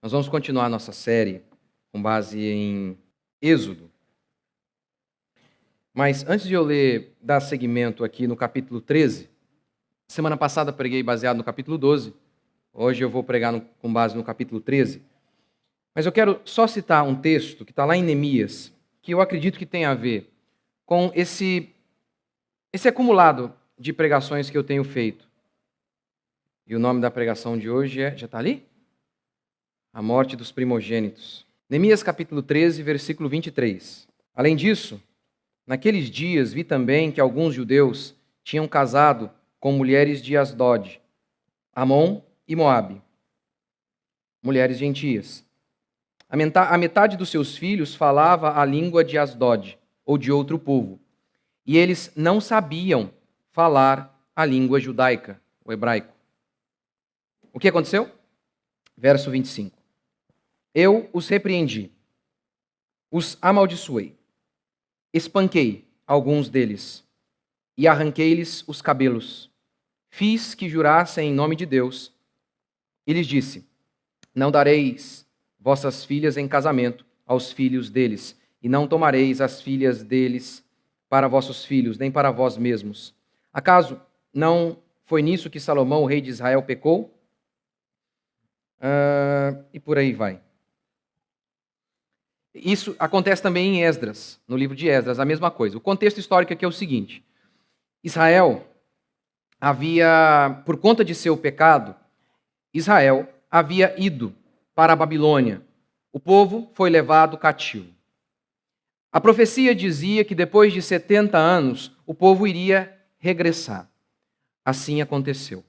Nós vamos continuar a nossa série com base em Êxodo. Mas antes de eu dar seguimento aqui no capítulo 13, semana passada preguei baseado no capítulo 12, hoje eu vou pregar com base no capítulo 13. Mas eu quero só citar um texto que está lá em Neemias, que eu acredito que tem a ver com esse acumulado de pregações que eu tenho feito. E o nome da pregação de hoje já está ali? A morte dos primogênitos. Neemias capítulo 13, versículo 23. Além disso, naqueles dias vi também que alguns judeus tinham casado com mulheres de Asdod, Amon e Moabe, mulheres gentias. A metade dos seus filhos falava a língua de Asdod, ou de outro povo, e eles não sabiam falar a língua judaica, o hebraico. O que aconteceu? Verso 25. Eu os repreendi, os amaldiçoei, espanquei alguns deles e arranquei-lhes os cabelos. Fiz que jurassem em nome de Deus e lhes disse: não dareis vossas filhas em casamento aos filhos deles, e não tomareis as filhas deles para vossos filhos, nem para vós mesmos. Acaso não foi nisso que Salomão, o rei de Israel, pecou? E por aí vai. Isso acontece também em Esdras, no livro de Esdras, a mesma coisa. O contexto histórico aqui é o seguinte: Israel havia, por conta de seu pecado, Israel havia ido para a Babilônia. O povo foi levado cativo. A profecia dizia que depois de 70 anos, o povo iria regressar. Assim aconteceu.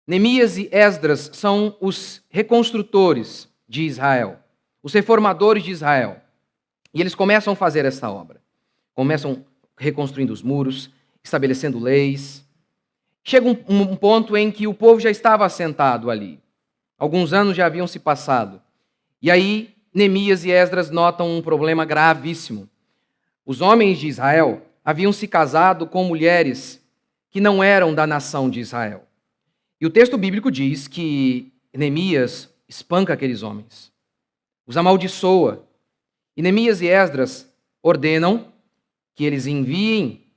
Neemias e Esdras são os reconstrutores de Israel, os reformadores de Israel. E eles começam a fazer essa obra. Começam reconstruindo os muros, estabelecendo leis. Chega um ponto em que o povo já estava assentado ali. Alguns anos já haviam se passado. E aí, Neemias e Esdras notam um problema gravíssimo. Os homens de Israel haviam se casado com mulheres que não eram da nação de Israel. E o texto bíblico diz que Neemias espanca aqueles homens, os amaldiçoa. E Neemias e Esdras ordenam que eles enviem,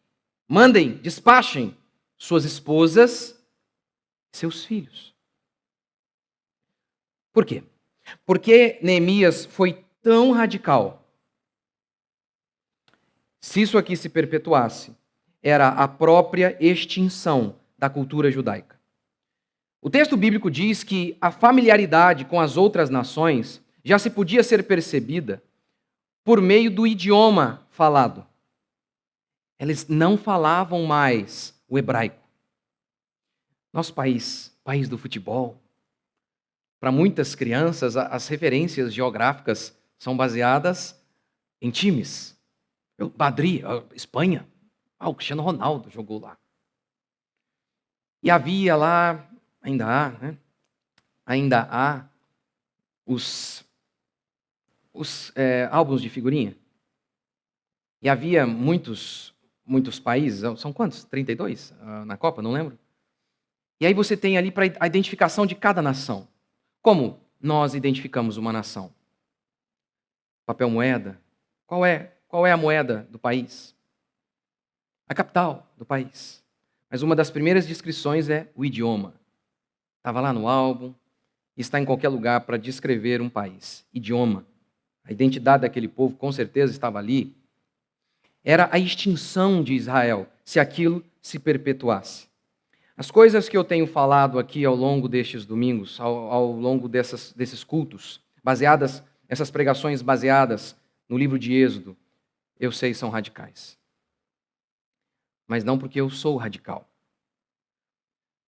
mandem, despachem suas esposas e seus filhos. Por quê? Porque Neemias foi tão radical. Se isso aqui se perpetuasse, era a própria extinção da cultura judaica. O texto bíblico diz que a familiaridade com as outras nações já se podia ser percebida por meio do idioma falado. Eles não falavam mais o hebraico. Nosso país do futebol, para muitas crianças, as referências geográficas são baseadas em times. Madrid, Espanha, o Cristiano Ronaldo jogou lá. E havia lá, ainda há, né? Ainda há os álbuns de figurinha. E havia muitos países, são quantos? 32 na Copa, não lembro. E aí você tem ali para a identificação de cada nação. Como nós identificamos uma nação? Papel moeda. Qual é a moeda do país? A capital do país. Mas uma das primeiras descrições é o idioma. Estava lá no álbum, está em qualquer lugar para descrever um país. Idioma. A identidade daquele povo com certeza estava ali. Era a extinção de Israel, se aquilo se perpetuasse. As coisas que eu tenho falado aqui ao longo destes domingos, ao longo desses cultos, essas pregações baseadas no livro de Êxodo, eu sei são radicais. Mas não porque eu sou radical.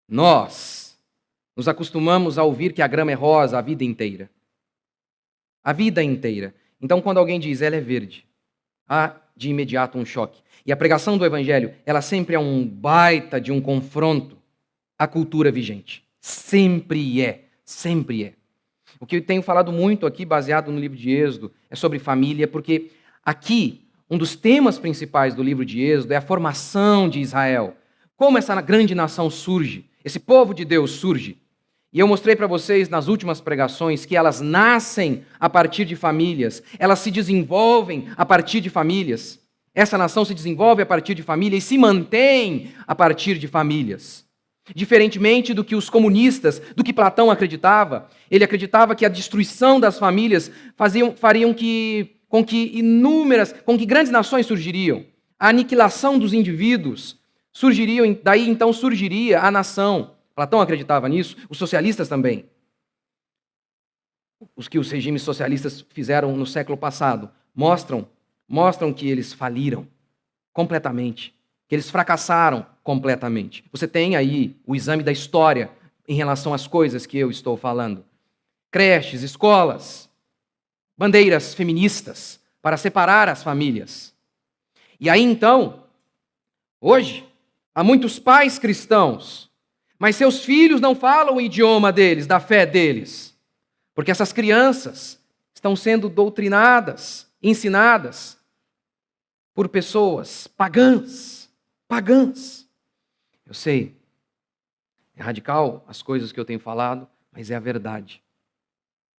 Nós nos acostumamos a ouvir que a grama é rosa a vida inteira. A vida inteira. Então, quando alguém diz, ela é verde, há de imediato um choque. E a pregação do Evangelho, ela sempre é um baita de um confronto à cultura vigente. Sempre é. Sempre é. O que eu tenho falado muito aqui, baseado no livro de Êxodo, é sobre família, porque aqui, um dos temas principais do livro de Êxodo é a formação de Israel. Como essa grande nação surge, esse povo de Deus surge. E eu mostrei para vocês nas últimas pregações que elas nascem a partir de famílias, elas se desenvolvem a partir de famílias. Essa nação se desenvolve a partir de famílias e se mantém a partir de famílias. Diferentemente do que os comunistas, do que Platão acreditava, ele acreditava que a destruição das famílias fariam com que grandes nações surgiriam. A aniquilação dos indivíduos surgiriam, daí então surgiria a nação. Platão acreditava nisso, os socialistas também. Os que os regimes socialistas fizeram no século passado mostram que eles faliram completamente, que eles fracassaram completamente. Você tem aí o exame da história em relação às coisas que eu estou falando. Creches, escolas, bandeiras feministas para separar as famílias. E aí então, hoje, há muitos pais cristãos, mas seus filhos não falam o idioma deles, da fé deles, porque essas crianças estão sendo doutrinadas, ensinadas por pessoas pagãs. Eu sei, é radical as coisas que eu tenho falado, mas é a verdade.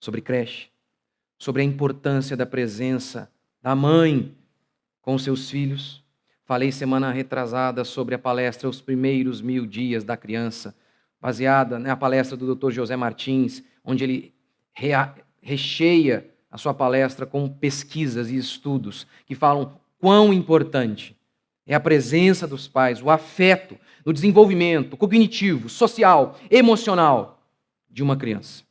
Sobre creche, sobre a importância da presença da mãe com seus filhos. Falei semana retrasada sobre a palestra Os Primeiros 1000 Dias da Criança, baseada na palestra do Dr. José Martins, onde ele recheia a sua palestra com pesquisas e estudos que falam quão importante é a presença dos pais, o afeto, no desenvolvimento cognitivo, social, emocional de uma criança.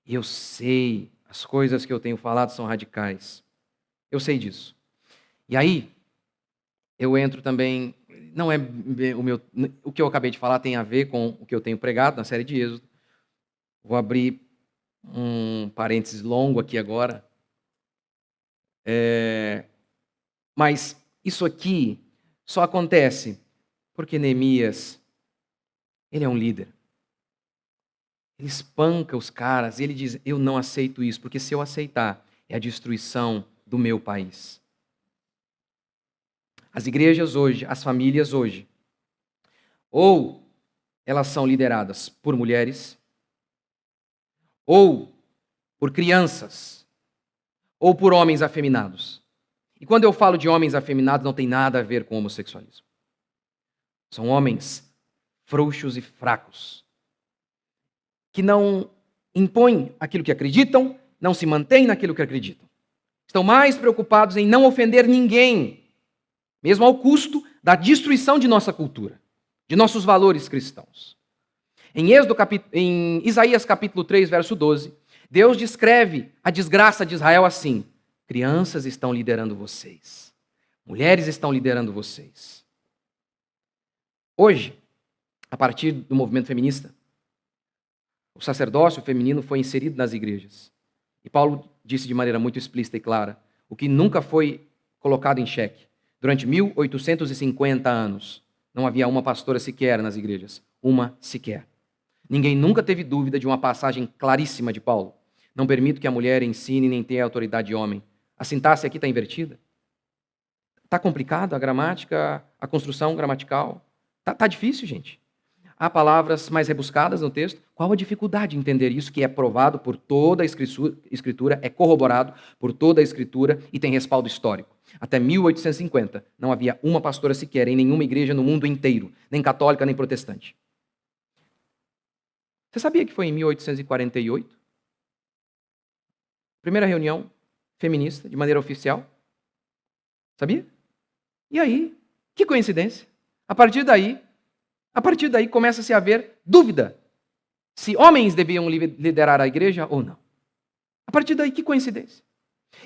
E eu sei, as coisas que eu tenho falado são radicais. Eu sei disso. E aí, eu entro também, não é o que eu acabei de falar tem a ver com o que eu tenho pregado na série de Êxodo. Vou abrir um parênteses longo aqui agora. Mas isso aqui só acontece porque Neemias, ele é um líder. Ele espanca os caras e ele diz, eu não aceito isso, porque se eu aceitar, é a destruição do meu país. As igrejas hoje, as famílias hoje, ou elas são lideradas por mulheres, ou por crianças, ou por homens afeminados. E quando eu falo de homens afeminados, não tem nada a ver com homossexualismo. São homens frouxos e fracos, que não impõem aquilo que acreditam, não se mantêm naquilo que acreditam. Estão mais preocupados em não ofender ninguém, mesmo ao custo da destruição de nossa cultura, de nossos valores cristãos. Em Isaías capítulo 3, verso 12, Deus descreve a desgraça de Israel assim: crianças estão liderando vocês, mulheres estão liderando vocês. Hoje, a partir do movimento feminista, o sacerdócio feminino foi inserido nas igrejas. E Paulo disse de maneira muito explícita e clara, o que nunca foi colocado em xeque. Durante 1850 anos, não havia uma pastora sequer nas igrejas. Uma sequer. Ninguém nunca teve dúvida de uma passagem claríssima de Paulo. Não permito que a mulher ensine nem tenha autoridade de homem. A sintaxe aqui está invertida. Está complicado a gramática, a construção gramatical. Está difícil, gente. Há palavras mais rebuscadas no texto. Qual a dificuldade de entender isso, que é provado por toda a Escritura, é corroborado por toda a Escritura e tem respaldo histórico. Até 1850, não havia uma pastora sequer em nenhuma igreja no mundo inteiro, nem católica, nem protestante. Você sabia que foi em 1848? Primeira reunião feminista, de maneira oficial? Sabia? E aí? Que coincidência. A partir daí começa-se a haver dúvida se homens deviam liderar a igreja ou não. A partir daí, que coincidência.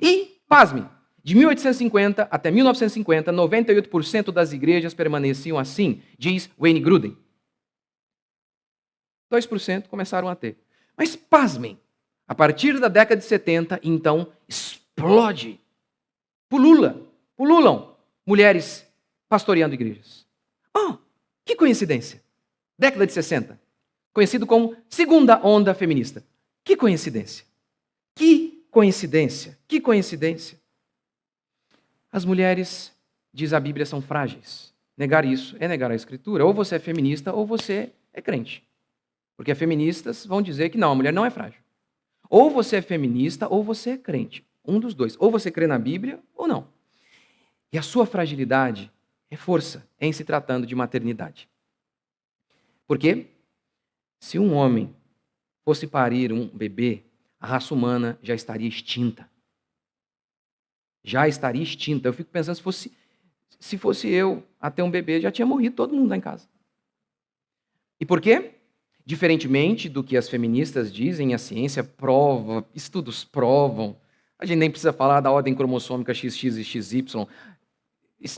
E, pasme, de 1850 até 1950, 98% das igrejas permaneciam assim, diz Wayne Grudem. 2% começaram a ter. Mas, pasmem, a partir da década de 70, então, explode. Pululam mulheres pastoreando igrejas. Oh, que coincidência. Década de 60, conhecido como segunda onda feminista. Que coincidência. Que coincidência. Que coincidência. As mulheres, diz a Bíblia, são frágeis. Negar isso é negar a Escritura. Ou você é feminista ou você é crente. Porque as feministas vão dizer que não, a mulher não é frágil. Ou você é feminista ou você é crente. Um dos dois. Ou você crê na Bíblia ou não. E a sua fragilidade é força em se tratando de maternidade. Por quê? Se um homem fosse parir um bebê, a raça humana já estaria extinta. Já estaria extinta. Eu fico pensando, se fosse eu a ter um bebê, já tinha morrido todo mundo lá em casa. E por quê? Diferentemente do que as feministas dizem, a ciência prova, estudos provam, a gente nem precisa falar da ordem cromossômica XX e XY,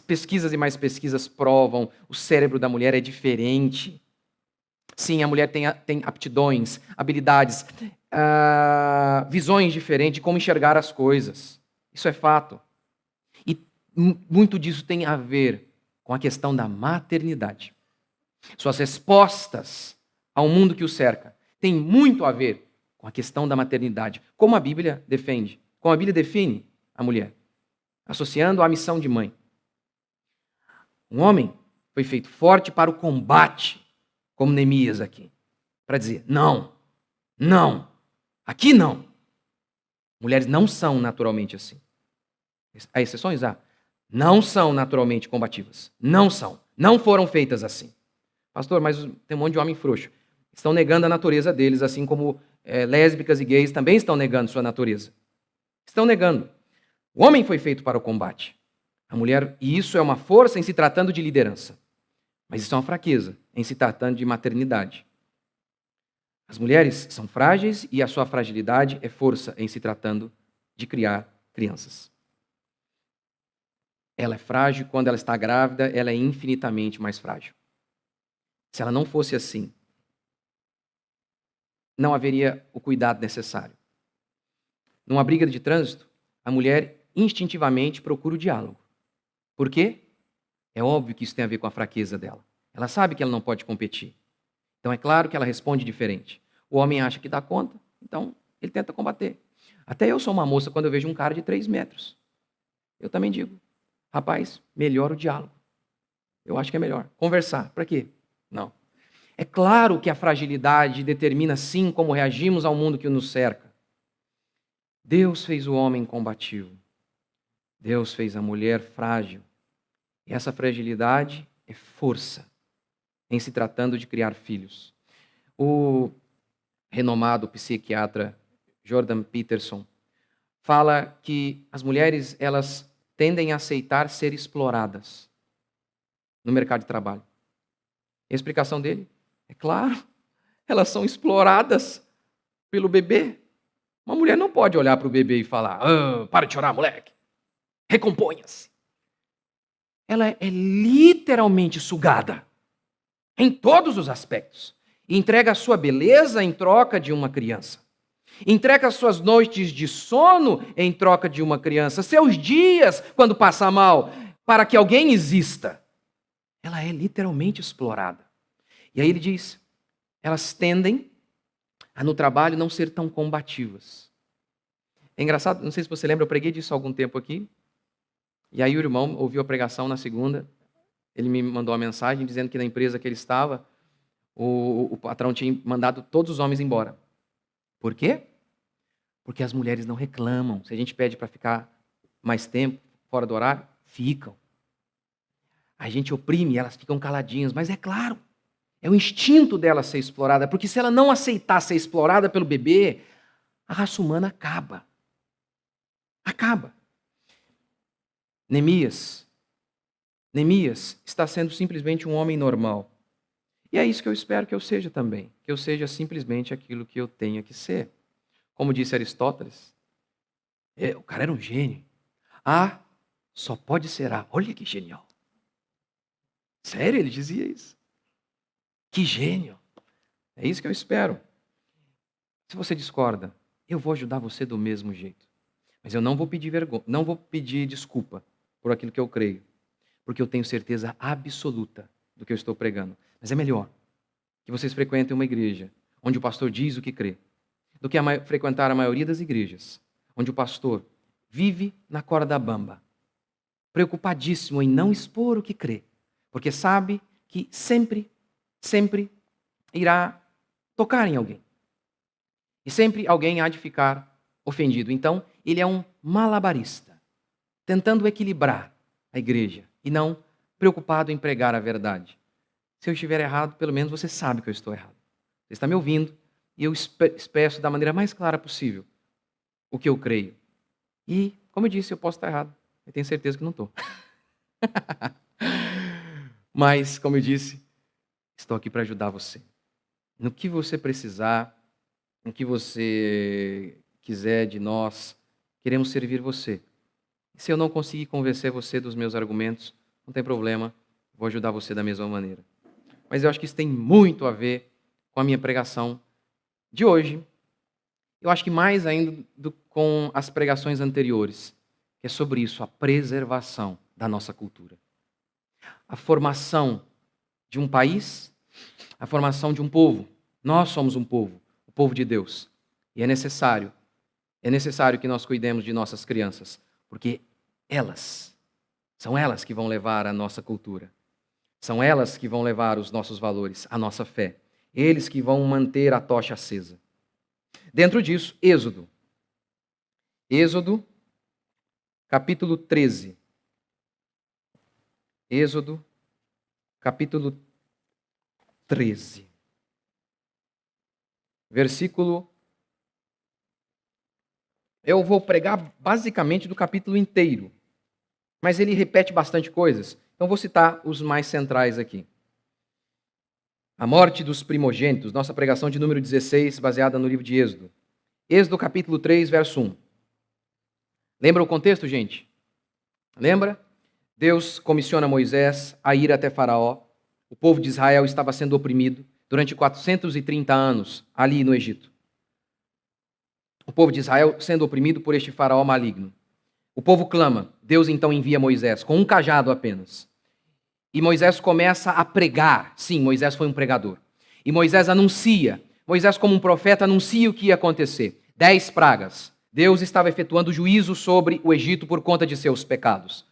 pesquisas e mais pesquisas provam, o cérebro da mulher é diferente. Sim, a mulher tem aptidões, habilidades, visões diferentes de como enxergar as coisas. Isso é fato. E muito disso tem a ver com a questão da maternidade. Suas respostas ao mundo que o cerca têm muito a ver com a questão da maternidade. Como a Bíblia defende, como a Bíblia define a mulher, associando à missão de mãe. Um homem foi feito forte para o combate, como Neemias aqui, para dizer, não, não, aqui não. Mulheres não são naturalmente assim. Há exceções? Há. Não são naturalmente combativas. Não são. Não foram feitas assim. Pastor, mas tem um monte de homem frouxo. Estão negando a natureza deles, assim como lésbicas e gays também estão negando sua natureza. Estão negando. O homem foi feito para o combate. A mulher, e isso é uma força em se tratando de liderança. Mas isso é uma fraqueza em se tratando de maternidade. As mulheres são frágeis e a sua fragilidade é força em se tratando de criar crianças. Ela é frágil, quando ela está grávida, ela é infinitamente mais frágil. Se ela não fosse assim, não haveria o cuidado necessário. Numa briga de trânsito, a mulher instintivamente procura o diálogo. Por quê? É óbvio que isso tem a ver com a fraqueza dela. Ela sabe que ela não pode competir. Então é claro que ela responde diferente. O homem acha que dá conta, então ele tenta combater. Até eu sou uma moça quando eu vejo um cara de 3 metros. Eu também digo, rapaz, melhor o diálogo. Eu acho que é melhor. Conversar. Para quê? Não. É claro que a fragilidade determina sim como reagimos ao mundo que nos cerca. Deus fez o homem combativo. Deus fez a mulher frágil. E essa fragilidade é força em se tratando de criar filhos. O renomado psiquiatra Jordan Peterson fala que as mulheres elas tendem a aceitar ser exploradas no mercado de trabalho. A explicação dele é claro, elas são exploradas pelo bebê. Uma mulher não pode olhar para o bebê e falar, para de chorar, moleque, recomponha-se. Ela é literalmente sugada em todos os aspectos. E entrega a sua beleza em troca de uma criança. Entrega as suas noites de sono em troca de uma criança. Seus dias, quando passa mal, para que alguém exista. Ela é literalmente explorada. E aí ele diz, elas tendem a no trabalho não ser tão combativas. É engraçado, não sei se você lembra, eu preguei disso há algum tempo aqui. E aí o irmão ouviu a pregação na segunda. Ele me mandou uma mensagem dizendo que na empresa que ele estava, o patrão tinha mandado todos os homens embora. Por quê? Porque as mulheres não reclamam. Se a gente pede para ficar mais tempo fora do horário, ficam. A gente oprime, elas ficam caladinhas. Mas é claro, é o instinto dela ser explorada. Porque se ela não aceitar ser explorada pelo bebê, a raça humana acaba. Acaba. Neemias está sendo simplesmente um homem normal. E é isso que eu espero que eu seja também. Que eu seja simplesmente aquilo que eu tenha que ser. Como disse Aristóteles, o cara era um gênio. Só pode ser A. Olha que genial. Sério, ele dizia isso. Que gênio. É isso que eu espero. Se você discorda, eu vou ajudar você do mesmo jeito. Mas eu não vou pedir vergonha, não vou pedir desculpa por aquilo que eu creio. Porque eu tenho certeza absoluta do que eu estou pregando. Mas é melhor que vocês frequentem uma igreja onde o pastor diz o que crê, do que frequentar a maioria das igrejas, onde o pastor vive na corda bamba, preocupadíssimo em não expor o que crê, porque sabe que sempre irá tocar em alguém. E sempre alguém há de ficar ofendido. Então, ele é um malabarista, tentando equilibrar a igreja e não preocupado em pregar a verdade. Se eu estiver errado, pelo menos você sabe que eu estou errado. Você está me ouvindo e eu expresso da maneira mais clara possível o que eu creio. E, como eu disse, eu posso estar errado. Eu tenho certeza que não estou. Mas, como eu disse, estou aqui para ajudar você. No que você precisar, no que você quiser de nós, queremos servir você. E se eu não conseguir convencer você dos meus argumentos, não tem problema, vou ajudar você da mesma maneira. Mas eu acho que isso tem muito a ver com a minha pregação de hoje. Eu acho que mais ainda com as pregações anteriores, que é sobre isso, a preservação da nossa cultura. A formação de um país, a formação de um povo. Nós somos um povo, o povo de Deus. E é necessário que nós cuidemos de nossas crianças, porque são elas que vão levar a nossa cultura. São elas que vão levar os nossos valores, a nossa fé. Eles que vão manter a tocha acesa. Dentro disso, Êxodo. Êxodo, capítulo 13. Êxodo, capítulo 13. Versículo... Eu vou pregar basicamente do capítulo inteiro, mas ele repete bastante coisas. Então vou citar os mais centrais aqui. A morte dos primogênitos, nossa pregação de número 16, baseada no livro de Êxodo. Êxodo capítulo 3, verso 1. Lembra o contexto, gente? Lembra? Deus comissiona Moisés a ir até Faraó. O povo de Israel estava sendo oprimido durante 430 anos ali no Egito. O povo de Israel sendo oprimido por este faraó maligno. O povo clama. Deus então envia Moisés com um cajado apenas. E Moisés começa a pregar. Sim, Moisés foi um pregador. E Moisés anuncia. Moisés, como um profeta, anuncia o que ia acontecer. 10 pragas. Deus estava efetuando juízo sobre o Egito por conta de seus pecados.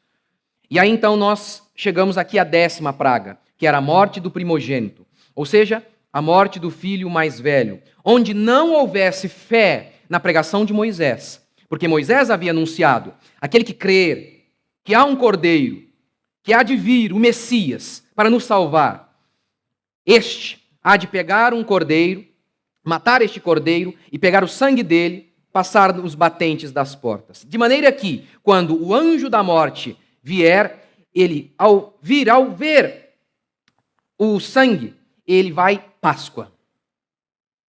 E aí então nós chegamos aqui à 10ª praga, que era a morte do primogênito. Ou seja, a morte do filho mais velho. Onde não houvesse fé na pregação de Moisés. Porque Moisés havia anunciado, aquele que crer que há um cordeiro, que há de vir o Messias para nos salvar, este há de pegar um cordeiro, matar este cordeiro e pegar o sangue dele, passar nos batentes das portas. De maneira que, quando o anjo da morte vier, ele, ao ver o sangue, ele vai Páscoa.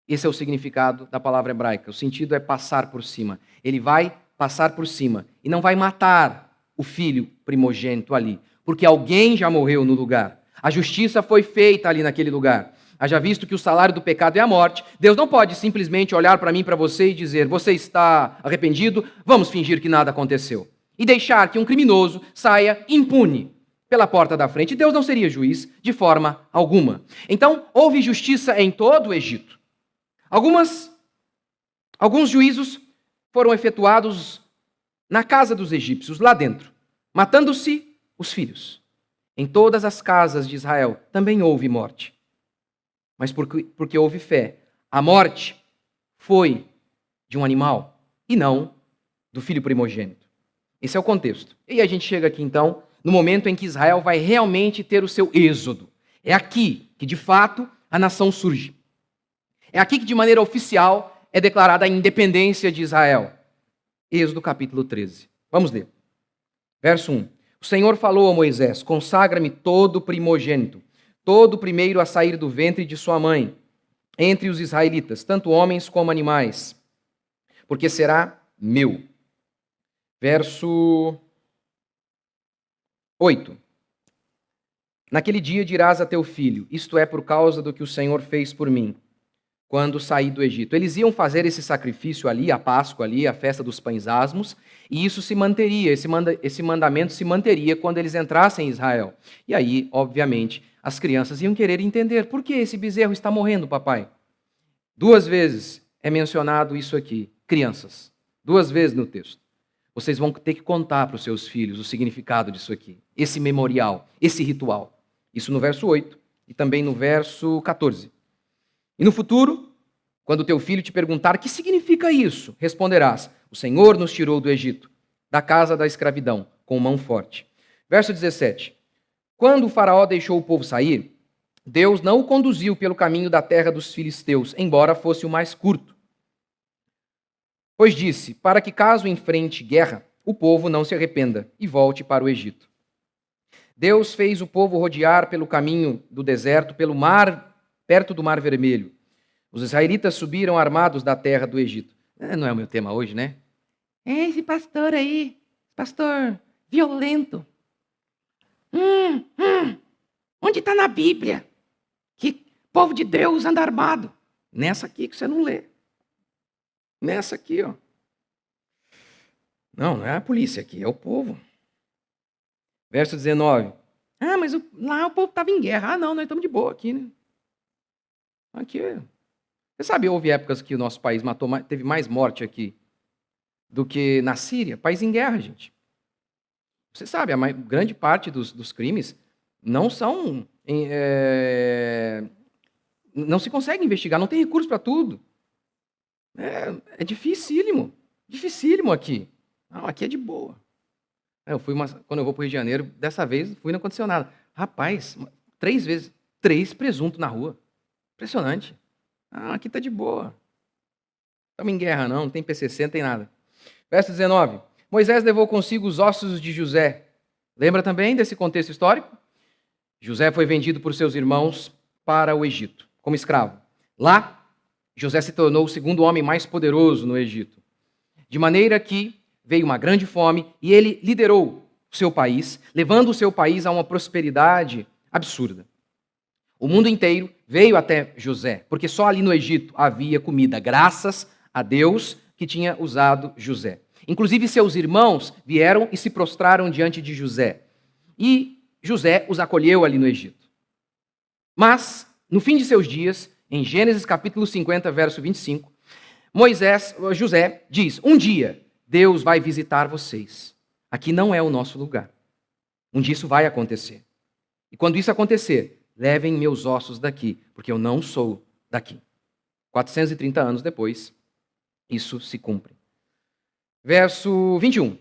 Esse é o significado da palavra hebraica. O sentido é passar por cima. Ele vai passar por cima e não vai matar o filho primogênito ali, porque alguém já morreu no lugar. A justiça foi feita ali naquele lugar. Haja visto que o salário do pecado é a morte, Deus não pode simplesmente olhar para mim e para você e dizer, você está arrependido, vamos fingir que nada aconteceu. E deixar que um criminoso saia impune pela porta da frente. Deus não seria juiz de forma alguma. Então, houve justiça em todo o Egito. Alguns juízos foram efetuados na casa dos egípcios, lá dentro, matando-se os filhos. Em todas as casas de Israel também houve morte. Mas porque houve fé. A morte foi de um animal e não do filho primogênito. Esse é o contexto. E a gente chega aqui, então, no momento em que Israel vai realmente ter o seu êxodo. É aqui que, de fato, a nação surge. É aqui que, de maneira oficial, é declarada a independência de Israel. Êxodo capítulo 13. Vamos ler. Verso 1. O Senhor falou a Moisés, consagra-me todo primogênito, todo primeiro a sair do ventre de sua mãe, entre os israelitas, tanto homens como animais, porque será meu. Verso 8. Naquele dia dirás a teu filho, isto é por causa do que o Senhor fez por mim, quando saí do Egito. Eles iam fazer esse sacrifício ali, a Páscoa ali, a festa dos pães asmos, e isso se manteria, esse mandamento se manteria quando eles entrassem em Israel. E aí, obviamente, as crianças iam querer entender, por que esse bezerro está morrendo, papai? 2 vezes é mencionado isso aqui, crianças. 2 vezes no texto. Vocês vão ter que contar para os seus filhos o significado disso aqui, esse memorial, esse ritual. Isso no verso 8 e também no verso 14. E no futuro, quando teu filho te perguntar o que significa isso, responderás: o Senhor nos tirou do Egito, da casa da escravidão, com mão forte. Verso 17. Quando o faraó deixou o povo sair, Deus não o conduziu pelo caminho da terra dos filisteus, embora fosse o mais curto. Pois disse, para que caso enfrente guerra, o povo não se arrependa e volte para o Egito. Deus fez o povo rodear pelo caminho do deserto, pelo mar, perto do Mar Vermelho. Os israelitas subiram armados da terra do Egito. Não é o meu tema hoje, né? É esse pastor aí, pastor violento. Onde está na Bíblia que povo de Deus anda armado? Nessa aqui que você não lê. Nessa aqui, ó. Não é a polícia aqui, é o povo. Verso 19. Mas lá o povo estava em guerra. Não, nós estamos de boa aqui, né? Aqui, você sabe, houve épocas que o nosso país teve mais morte aqui do que na Síria. País em guerra, gente. Você sabe, a grande parte dos crimes não são... não se consegue investigar, não tem recurso para tudo. É dificílimo. Dificílimo aqui. Não, aqui é de boa. Quando eu vou para o Rio de Janeiro, dessa vez fui e não aconteceu nada. Rapaz, 3 vezes, 3 presuntos na rua. Impressionante. Aqui está de boa. Estamos em guerra não tem PCC, não tem nada. Verso 19. Moisés levou consigo os ossos de José. Lembra também desse contexto histórico? José foi vendido por seus irmãos para o Egito, como escravo. Lá, José se tornou o segundo homem mais poderoso no Egito. De maneira que veio uma grande fome e ele liderou o seu país, levando o seu país a uma prosperidade absurda. O mundo inteiro veio até José, porque só ali no Egito havia comida, graças a Deus que tinha usado José. Inclusive seus irmãos vieram e se prostraram diante de José. E José os acolheu ali no Egito. Mas, no fim de seus dias, em Gênesis capítulo 50, verso 25, José diz, um dia Deus vai visitar vocês. Aqui não é o nosso lugar. Um dia isso vai acontecer. E quando isso acontecer, levem meus ossos daqui, porque eu não sou daqui. 430 anos depois, isso se cumpre. Verso 21.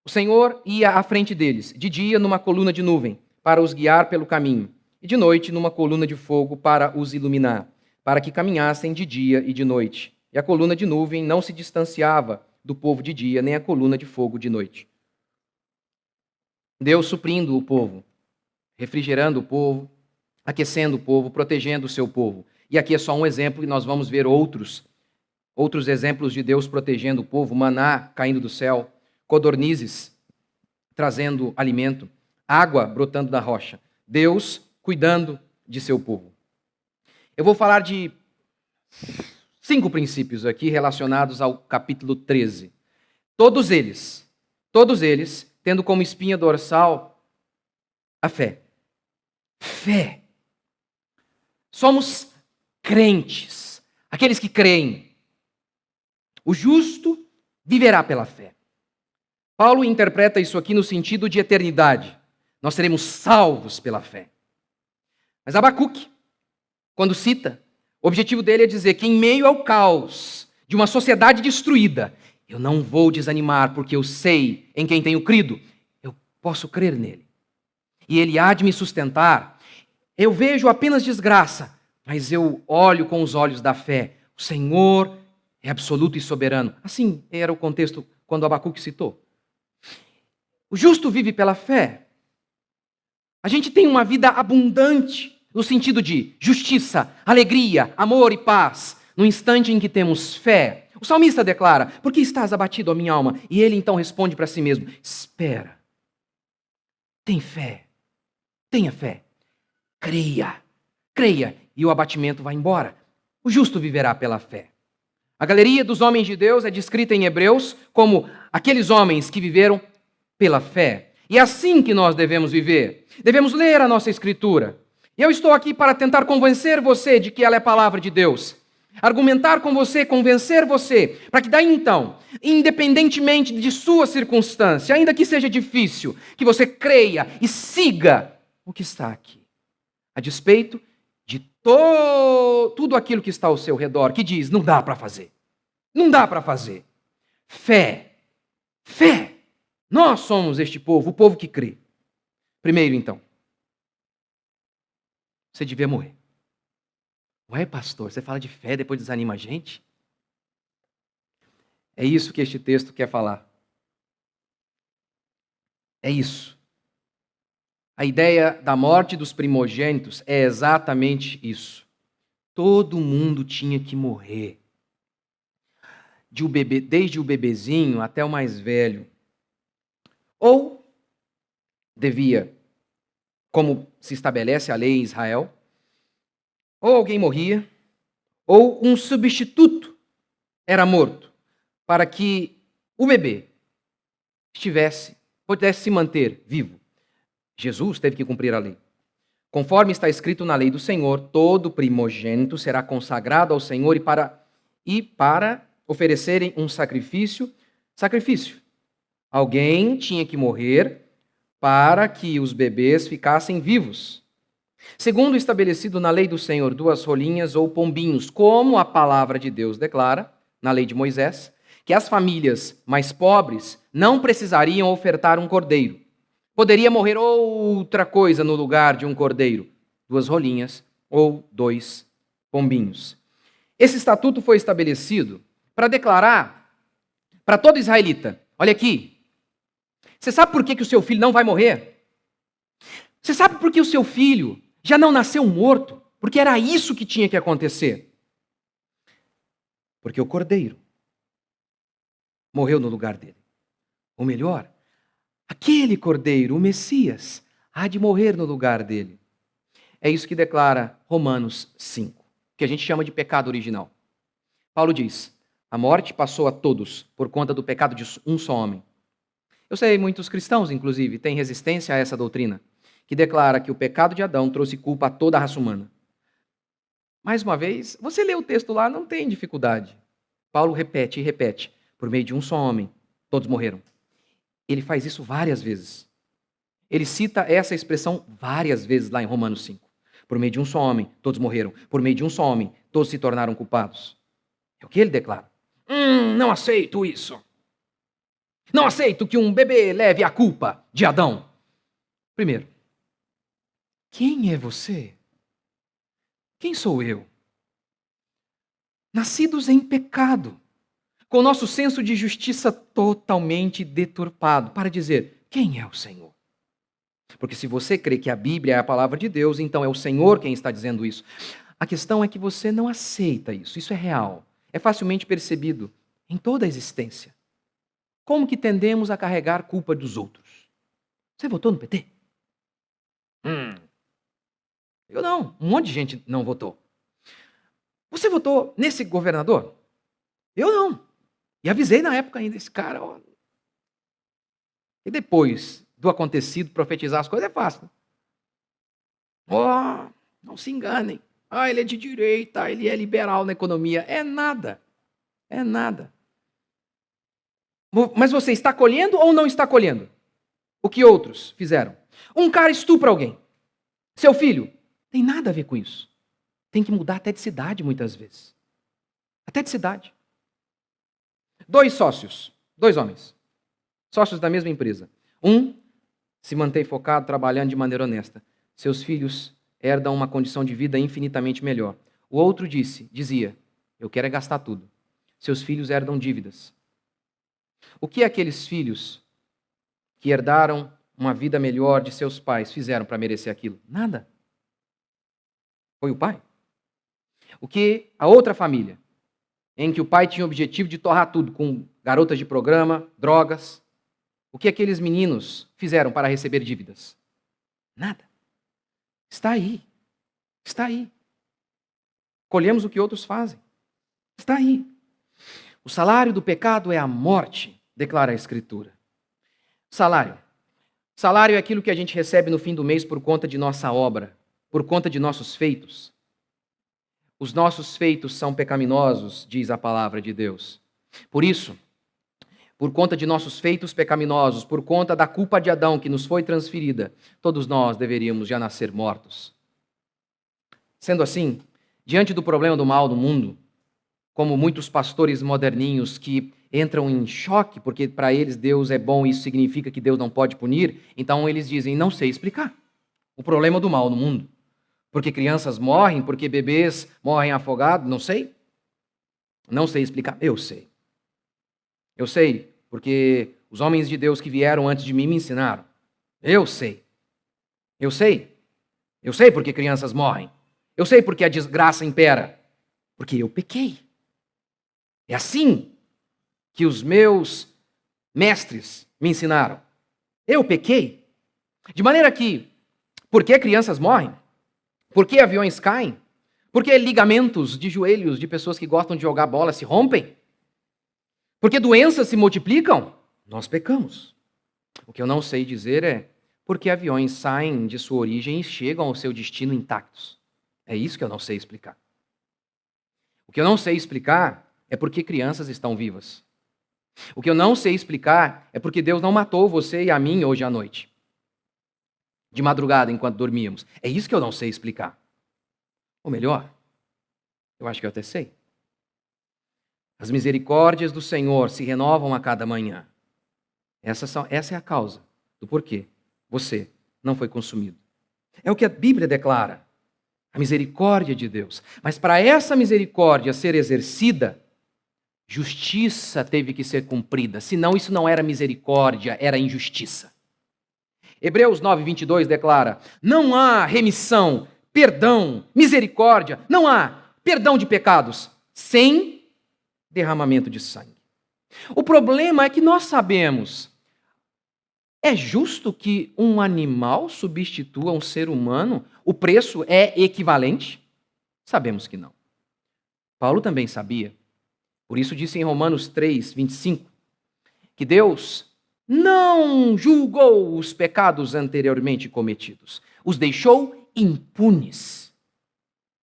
O Senhor ia à frente deles, de dia numa coluna de nuvem, para os guiar pelo caminho, e de noite numa coluna de fogo para os iluminar, para que caminhassem de dia e de noite. E a coluna de nuvem não se distanciava do povo de dia, nem a coluna de fogo de noite. Deus suprindo o povo, refrigerando o povo, aquecendo o povo, protegendo o seu povo. E aqui é só um exemplo, e nós vamos ver outros exemplos de Deus protegendo o povo, maná caindo do céu, codornizes trazendo alimento, água brotando da rocha. Deus cuidando de seu povo. Eu vou falar de 5 princípios aqui relacionados ao capítulo 13. Todos eles tendo como espinha dorsal a fé. Fé. Somos crentes, aqueles que creem. O justo viverá pela fé. Paulo interpreta isso aqui no sentido de eternidade. Nós seremos salvos pela fé. Mas Abacuque, quando cita, o objetivo dele é dizer que em meio ao caos de uma sociedade destruída, eu não vou desanimar porque eu sei em quem tenho crido. Eu posso crer nele. E ele há de me sustentar. Eu vejo apenas desgraça, mas eu olho com os olhos da fé. O Senhor é absoluto e soberano. Assim era o contexto quando Abacuque citou. O justo vive pela fé. A gente tem uma vida abundante no sentido de justiça, alegria, amor e paz. No instante em que temos fé, o salmista declara, por que estás abatido, ó minha alma? E ele então responde para si mesmo, espera, tem fé, tenha fé, creia, e o abatimento vai embora. O justo viverá pela fé. A galeria dos homens de Deus é descrita em Hebreus como aqueles homens que viveram pela fé. E é assim que nós devemos viver. Devemos ler a nossa Escritura. E eu estou aqui para tentar convencer você de que ela é a palavra de Deus. Argumentar com você, convencer você, para que daí então, independentemente de sua circunstância, ainda que seja difícil, que você creia e siga o que está aqui. A despeito de tudo aquilo que está ao seu redor, que diz, não dá para fazer. Não dá para fazer. Fé. Fé. Nós somos este povo, o povo que crê. Primeiro, então, você devia morrer. Ué, pastor, você fala de fé, depois desanima a gente? É isso que este texto quer falar. É isso. A ideia da morte dos primogênitos é exatamente isso. Todo mundo tinha que morrer. Desde o bebezinho até o mais velho. Ou devia, como se estabelece a lei em Israel, ou alguém morria, ou um substituto era morto, para que o bebê pudesse se manter vivo. Jesus teve que cumprir a lei. Conforme está escrito na lei do Senhor, todo primogênito será consagrado ao Senhor e para oferecerem um sacrifício. Alguém tinha que morrer para que os bebês ficassem vivos. Segundo estabelecido na lei do Senhor, 2 rolinhas ou pombinhos, como a palavra de Deus declara, na lei de Moisés, que as famílias mais pobres não precisariam ofertar um cordeiro. Poderia morrer outra coisa no lugar de um cordeiro, 2 rolinhas ou 2 pombinhos. Esse estatuto foi estabelecido para declarar para todo israelita, olha aqui, você sabe por que o seu filho não vai morrer? Você sabe por que o seu filho já não nasceu morto? Porque era isso que tinha que acontecer. Porque o cordeiro morreu no lugar dele. Ou melhor, aquele cordeiro, o Messias, há de morrer no lugar dele. É isso que declara Romanos 5, que a gente chama de pecado original. Paulo diz, a morte passou a todos por conta do pecado de um só homem. Eu sei, muitos cristãos, inclusive, têm resistência a essa doutrina, que declara que o pecado de Adão trouxe culpa a toda a raça humana. Mais uma vez, você lê o texto lá, não tem dificuldade. Paulo repete e repete, por meio de um só homem, todos morreram. Ele faz isso várias vezes. Ele cita essa expressão várias vezes lá em Romanos 5. Por meio de um só homem, todos morreram. Por meio de um só homem, todos se tornaram culpados. É o que ele declara. Não aceito isso. Não aceito que um bebê leve a culpa de Adão. Primeiro, quem é você? Quem sou eu? Nascidos em pecado, com nosso senso de justiça totalmente deturpado, para dizer, quem é o Senhor? Porque se você crê que a Bíblia é a palavra de Deus, então é o Senhor quem está dizendo isso. A questão é que você não aceita isso, isso é real. É facilmente percebido em toda a existência. Como que tendemos a carregar culpa dos outros? Você votou no PT? Eu não. Um monte de gente não votou. Você votou nesse governador? Eu não. E avisei na época ainda, esse cara... Ó. E depois do acontecido, profetizar as coisas é fácil. Não se enganem. Ele é de direita, ele é liberal na economia. É nada. É nada. Mas você está colhendo ou não está colhendo? O que outros fizeram? Um cara estupra alguém. Seu filho. Tem nada a ver com isso. Tem que mudar até de cidade muitas vezes. Até de cidade. 2 sócios. 2 homens. Sócios da mesma empresa. Um se mantém focado, trabalhando de maneira honesta. Seus filhos herdam uma condição de vida infinitamente melhor. O outro dizia, eu quero é gastar tudo. Seus filhos herdam dívidas. O que aqueles filhos que herdaram uma vida melhor de seus pais fizeram para merecer aquilo? Nada. Foi o pai. O que a outra família, em que o pai tinha o objetivo de torrar tudo com garotas de programa, drogas, o que aqueles meninos fizeram para receber dívidas? Nada. Está aí. Está aí. Colhemos o que outros fazem. Está aí. O salário do pecado é a morte, declara a Escritura. Salário. Salário é aquilo que a gente recebe no fim do mês por conta de nossa obra, por conta de nossos feitos. Os nossos feitos são pecaminosos, diz a palavra de Deus. Por isso, por conta de nossos feitos pecaminosos, por conta da culpa de Adão que nos foi transferida, todos nós deveríamos já nascer mortos. Sendo assim, diante do problema do mal do mundo, como muitos pastores moderninhos que entram em choque, porque para eles Deus é bom e isso significa que Deus não pode punir, então eles dizem, não sei explicar o problema do mal no mundo. Porque crianças morrem, porque bebês morrem afogados, não sei. Não sei explicar, eu sei. Eu sei, porque os homens de Deus que vieram antes de mim me ensinaram. Eu sei. Eu sei. Eu sei porque crianças morrem. Eu sei porque a desgraça impera. Porque eu pequei. É assim que os meus mestres me ensinaram. Eu pequei. De maneira que, por que crianças morrem? Por que aviões caem? Por que ligamentos de joelhos de pessoas que gostam de jogar bola se rompem? Por que doenças se multiplicam? Nós pecamos. O que eu não sei dizer é por que aviões saem de sua origem e chegam ao seu destino intactos. É isso que eu não sei explicar. O que eu não sei explicar é por que crianças estão vivas. O que eu não sei explicar é porque Deus não matou você e a mim hoje à noite, de madrugada, enquanto dormíamos. É isso que eu não sei explicar. Ou melhor, eu acho que eu até sei. As misericórdias do Senhor se renovam a cada manhã. Essa é a causa do porquê você não foi consumido. É o que a Bíblia declara, a misericórdia de Deus. Mas para essa misericórdia ser exercida, justiça teve que ser cumprida. Senão isso não era misericórdia, era injustiça. Hebreus 9:22 declara, não há remissão, perdão, misericórdia, não há perdão de pecados sem derramamento de sangue. O problema é que nós sabemos, é justo que um animal substitua um ser humano? O preço é equivalente? Sabemos que não. Paulo também sabia. Por isso disse em Romanos 3:25, que Deus não julgou os pecados anteriormente cometidos, os deixou impunes.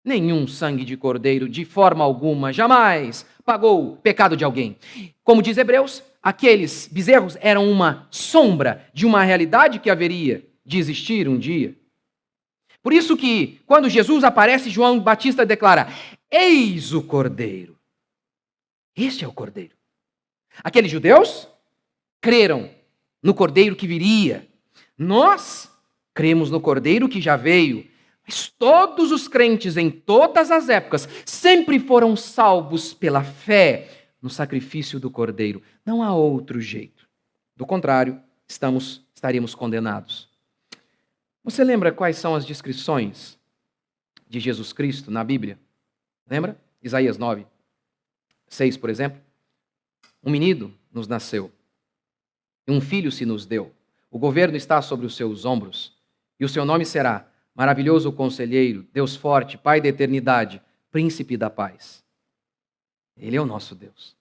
Nenhum sangue de cordeiro, de forma alguma, jamais pagou o pecado de alguém. Como diz Hebreus, aqueles bezerros eram uma sombra de uma realidade que haveria de existir um dia. Por isso que, quando Jesus aparece, João Batista declara, eis o cordeiro. Este é o cordeiro. Aqueles judeus creram no cordeiro que viria. Nós cremos no cordeiro que já veio. Mas todos os crentes em todas as épocas sempre foram salvos pela fé no sacrifício do cordeiro. Não há outro jeito. Do contrário, estaríamos condenados. Você lembra quais são as descrições de Jesus Cristo na Bíblia? Lembra? Isaías 9:6, por exemplo. Um menino nos nasceu, e um filho se nos deu. O governo está sobre os seus ombros, e o seu nome será Maravilhoso Conselheiro, Deus Forte, Pai da Eternidade, Príncipe da Paz. Ele é o nosso Deus.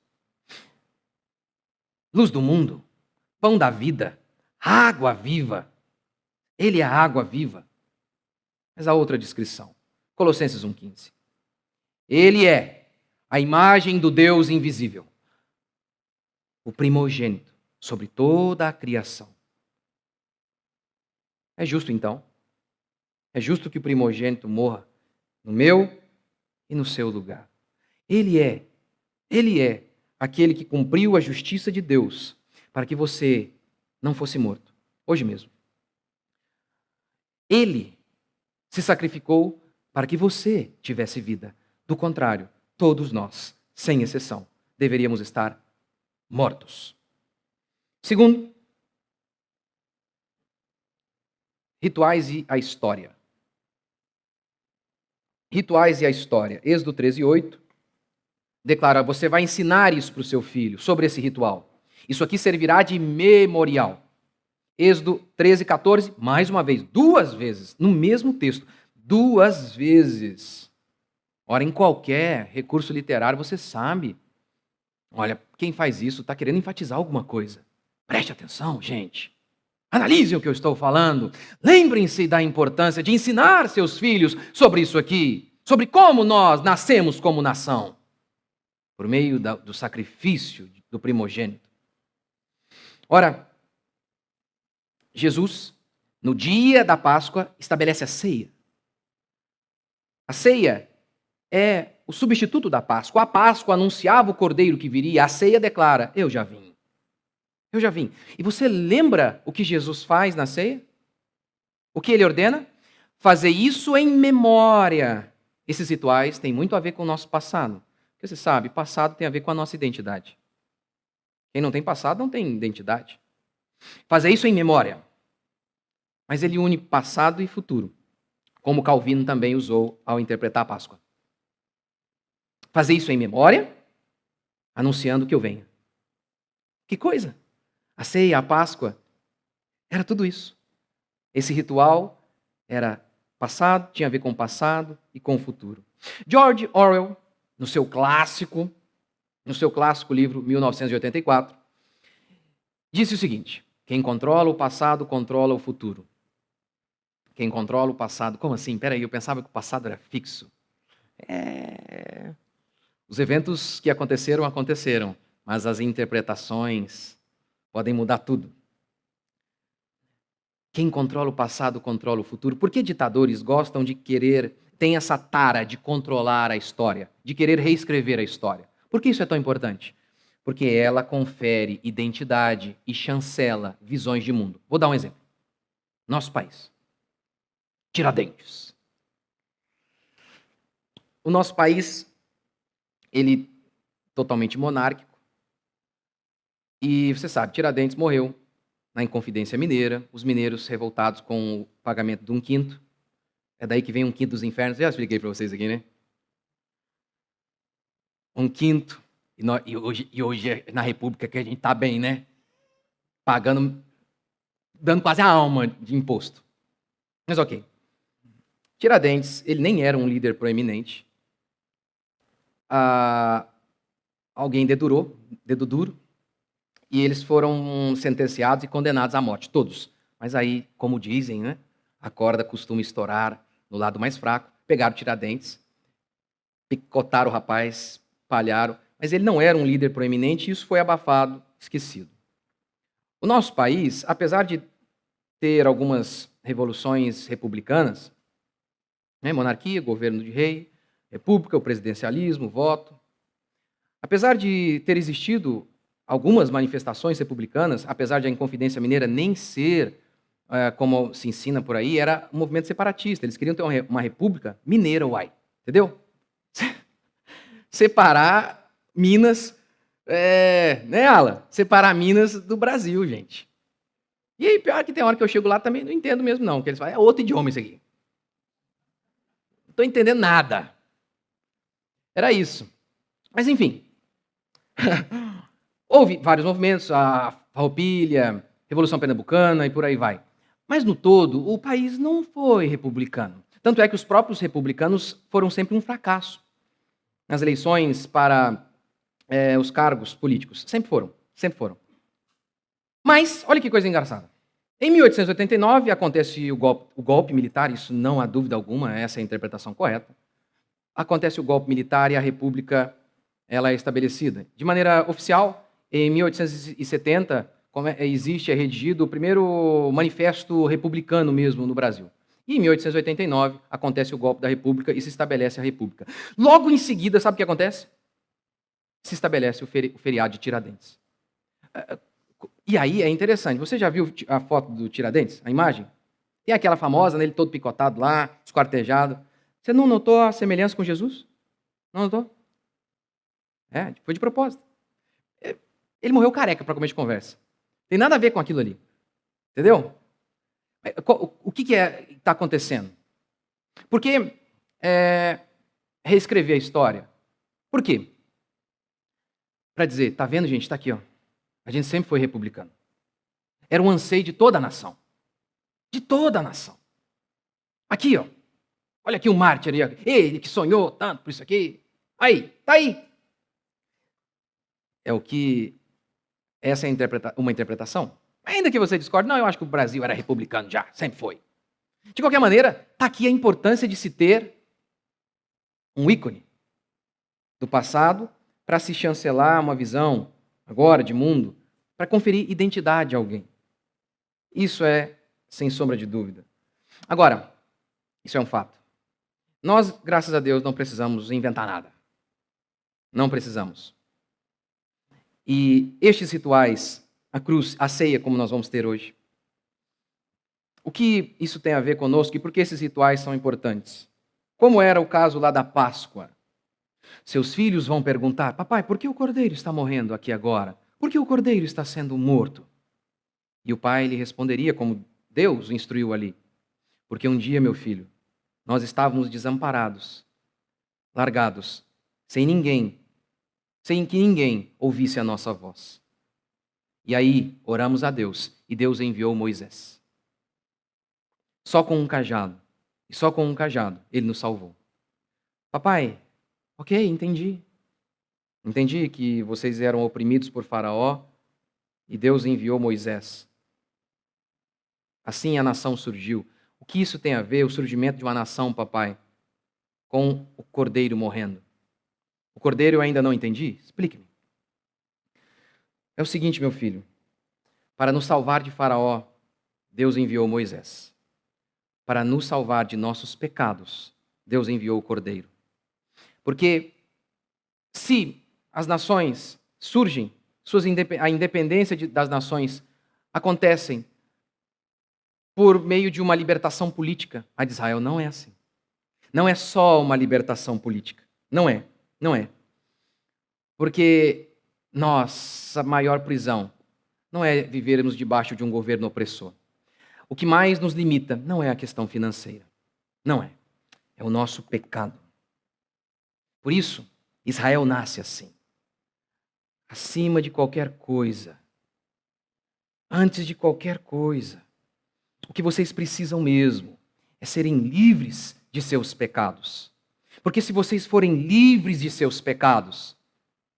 Luz do mundo, Pão da vida, Água viva. Ele é a água viva. Mas a outra descrição, Colossenses 1:15. Ele é a imagem do Deus invisível, o primogênito sobre toda a criação. É justo, então? É justo que o primogênito morra no meu e no seu lugar. Ele é aquele que cumpriu a justiça de Deus para que você não fosse morto, hoje mesmo. Ele se sacrificou para que você tivesse vida. Do contrário, todos nós, sem exceção, deveríamos estar mortos. Segundo, rituais e a história. Rituais e a história. Êxodo 13:8 declara, você vai ensinar isso para o seu filho, sobre esse ritual. Isso aqui servirá de memorial. Êxodo 13:14, mais uma vez, 2 vezes, no mesmo texto, 2 vezes. Ora, em qualquer recurso literário, você sabe. Olha, quem faz isso está querendo enfatizar alguma coisa. Preste atenção, gente. Analise o que eu estou falando. Lembrem-se da importância de ensinar seus filhos sobre isso aqui, sobre como nós nascemos como nação, por meio do sacrifício do primogênito. Ora, Jesus, no dia da Páscoa, estabelece a ceia. A ceia é o substituto da Páscoa. A Páscoa anunciava o cordeiro que viria, a ceia declara: eu já vim. Eu já vim. E você lembra o que Jesus faz na ceia? O que ele ordena? Fazer isso em memória. Esses rituais têm muito a ver com o nosso passado. Porque você sabe, passado tem a ver com a nossa identidade. Quem não tem passado não tem identidade. Fazer isso em memória. Mas ele une passado e futuro, como Calvino também usou ao interpretar a Páscoa. Fazer isso em memória, anunciando que eu venho. Que coisa! A ceia, a Páscoa, era tudo isso. Esse ritual era passado, tinha a ver com o passado e com o futuro. George Orwell, no seu clássico livro 1984, disse o seguinte: quem controla o passado controla o futuro. Quem controla o passado... Como assim? Peraí, eu pensava que o passado era fixo. Os eventos que aconteceram, mas as interpretações podem mudar tudo. Quem controla o passado controla o futuro. Por que ditadores gostam de têm essa tara de controlar a história, de querer reescrever a história? Por que isso é tão importante? Porque ela confere identidade e chancela visões de mundo. Vou dar um exemplo. Nosso país. Tiradentes. O nosso país, ele totalmente monárquico. E você sabe, Tiradentes morreu na Inconfidência Mineira, os mineiros revoltados com o pagamento de 1/5. É daí que vem 1/5 dos infernos. Já expliquei para vocês aqui, né? 1/5. E hoje é na República que a gente está bem, né? Pagando, dando quase a alma de imposto. Mas ok. Tiradentes, ele nem era um líder proeminente. Alguém dedurou, dedo duro, e eles foram sentenciados e condenados à morte, todos. Mas aí, como dizem, né, a corda costuma estourar no lado mais fraco. Pegaram Tiradentes, picotaram o rapaz, palharam, mas ele não era um líder proeminente e isso foi abafado, esquecido. O nosso país, apesar de ter algumas revoluções republicanas, né, monarquia, governo de rei, república, o presidencialismo, o voto, apesar de ter existido algumas manifestações republicanas, apesar de a Inconfidência Mineira nem ser, como se ensina por aí, era um movimento separatista. Eles queriam ter uma república mineira, uai. Entendeu? Separar Minas, né, Ala? Separar Minas do Brasil, gente. E aí, pior que tem hora que eu chego lá também não entendo mesmo, não. Que eles falam, é outro idioma isso aqui. Não estou entendendo nada. Era isso. Mas, enfim. Houve vários movimentos, a Farroupilha, Revolução Pernambucana e por aí vai. Mas, no todo, o país não foi republicano. Tanto é que os próprios republicanos foram sempre um fracasso nas eleições para os cargos políticos. Sempre foram, sempre foram. Mas, olha que coisa engraçada. Em 1889, acontece o golpe militar, isso não há dúvida alguma, essa é a interpretação correta. Acontece o golpe militar e a república ela é estabelecida. De maneira oficial, em 1870, existe, é redigido o primeiro manifesto republicano mesmo no Brasil. E em 1889, acontece o golpe da república e se estabelece a república. Logo em seguida, sabe o que acontece? Se estabelece o feriado de Tiradentes. E aí é interessante, você já viu a foto do Tiradentes, a imagem? Tem aquela famosa, né, ele todo picotado lá, esquartejado. Você não notou a semelhança com Jesus? Não notou? Foi de propósito. Ele morreu careca para começo de conversa. Tem nada a ver com aquilo ali. Entendeu? O que está acontecendo? Por que reescrever a história? Por quê? Para dizer, tá vendo, gente? Está aqui, ó. A gente sempre foi republicano. Era um anseio de toda a nação. De toda a nação. Aqui, ó. Olha aqui o mártir. Ele que sonhou tanto por isso aqui. Aí, tá aí. É o que... Essa é uma interpretação. Ainda que você discorde, não, eu acho que o Brasil era republicano já, sempre foi. De qualquer maneira, está aqui a importância de se ter um ícone do passado para se chancelar uma visão agora de mundo, para conferir identidade a alguém. Isso é sem sombra de dúvida. Agora, isso é um fato. Nós, graças a Deus, não precisamos inventar nada. Não precisamos. E estes rituais, a cruz, a ceia, como nós vamos ter hoje, o que isso tem a ver conosco e por que esses rituais são importantes? Como era o caso lá da Páscoa? Seus filhos vão perguntar: papai, por que o cordeiro está morrendo aqui agora? Por que o cordeiro está sendo morto? E o pai lhe responderia, como Deus o instruiu ali: porque um dia, meu filho, nós estávamos desamparados, largados, sem ninguém, sem que ninguém ouvisse a nossa voz. E aí oramos a Deus e Deus enviou Moisés. Só com um cajado. E só com um cajado ele nos salvou. Papai, ok, entendi. Entendi que vocês eram oprimidos por Faraó e Deus enviou Moisés. Assim a nação surgiu. O que isso tem a ver, o surgimento de uma nação, papai, com o cordeiro morrendo? O cordeiro eu ainda não entendi? Explique-me. É o seguinte, meu filho. Para nos salvar de Faraó, Deus enviou Moisés. Para nos salvar de nossos pecados, Deus enviou o cordeiro. Porque se as nações surgem, a independência das nações acontecem por meio de uma libertação política. A de Israel não é assim. Não é só uma libertação política. Não é. Não é. Porque nossa maior prisão não é vivermos debaixo de um governo opressor. O que mais nos limita não é a questão financeira. Não é. É o nosso pecado. Por isso, Israel nasce assim. Acima de qualquer coisa. Antes de qualquer coisa. O que vocês precisam mesmo é serem livres de seus pecados. Porque se vocês forem livres de seus pecados,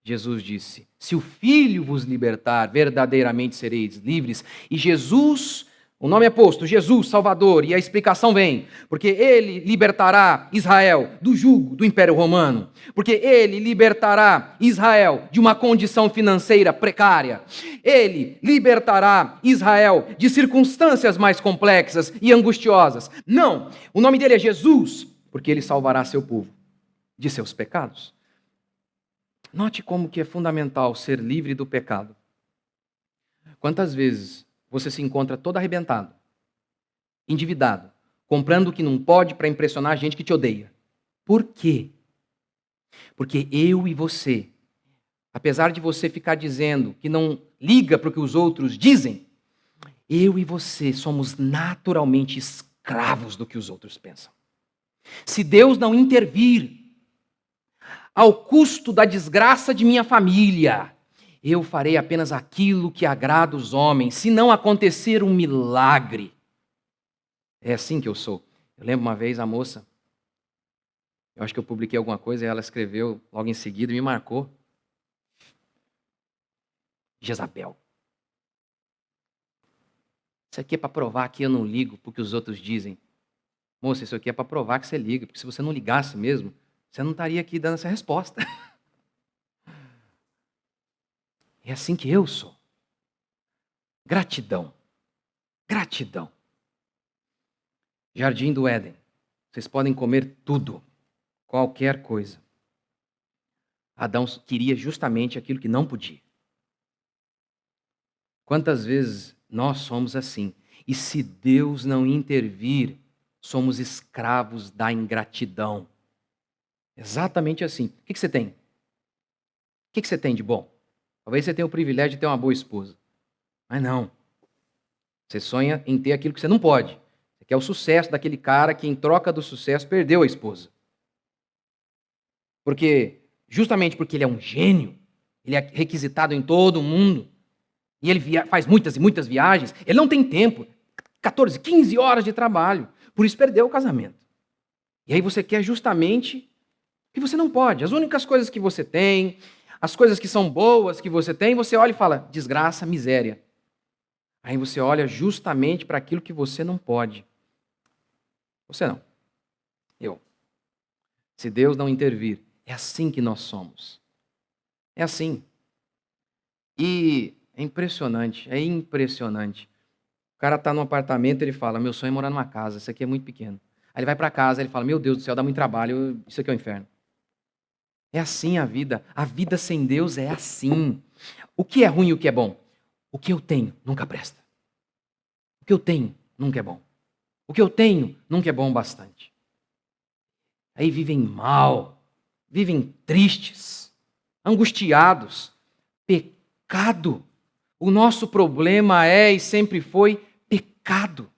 Jesus disse, se o Filho vos libertar, verdadeiramente sereis livres. E Jesus, o nome é posto, Jesus, Salvador, e a explicação vem, porque Ele libertará Israel do jugo do Império Romano, porque Ele libertará Israel de uma condição financeira precária, Ele libertará Israel de circunstâncias mais complexas e angustiosas. Não, o nome dele é Jesus, porque Ele salvará seu povo de seus pecados. Note como que é fundamental ser livre do pecado. Quantas vezes você se encontra todo arrebentado, endividado, comprando o que não pode para impressionar a gente que te odeia? Por quê? Porque eu e você, apesar de você ficar dizendo que não liga para o que os outros dizem, eu e você somos naturalmente escravos do que os outros pensam. Se Deus não intervir, ao custo da desgraça de minha família, eu farei apenas aquilo que agrada os homens, se não acontecer um milagre. É assim que eu sou. Eu lembro uma vez a moça, eu acho que eu publiquei alguma coisa e ela escreveu logo em seguida e me marcou. Jezabel. Isso aqui é para provar que eu não ligo para o que os outros dizem. Moça, isso aqui é para provar que você liga, porque se você não ligasse mesmo, você não estaria aqui dando essa resposta. É assim que eu sou. Gratidão. Gratidão. Jardim do Éden. Vocês podem comer tudo, qualquer coisa. Adão queria justamente aquilo que não podia. Quantas vezes nós somos assim? E se Deus não intervir, somos escravos da ingratidão. Exatamente assim. O que você tem? O que você tem de bom? Talvez você tenha o privilégio de ter uma boa esposa. Mas não. Você sonha em ter aquilo que você não pode. Você quer o sucesso daquele cara que, em troca do sucesso, perdeu a esposa. Justamente porque ele é um gênio, ele é requisitado em todo mundo, e ele faz muitas e muitas viagens, ele não tem tempo. 14, 15 horas de trabalho. Por isso perdeu o casamento. E aí você quer justamente o que você não pode. As únicas coisas que você tem, as coisas que são boas que você tem, você olha e fala, desgraça, miséria. Aí você olha justamente para aquilo que você não pode. Você não. Eu. Se Deus não intervir, é assim que nós somos. É assim. E é impressionante, é impressionante. O cara está num apartamento, ele fala, meu sonho é morar numa casa, isso aqui é muito pequeno. Aí ele vai para casa, ele fala, meu Deus do céu, dá muito trabalho, isso aqui é o inferno. É assim a vida sem Deus é assim. O que é ruim e o que é bom? O que eu tenho nunca presta. O que eu tenho nunca é bom. O que eu tenho nunca é bom o bastante. Aí vivem mal, vivem tristes, angustiados. Pecado. O nosso problema é e sempre foi pecado.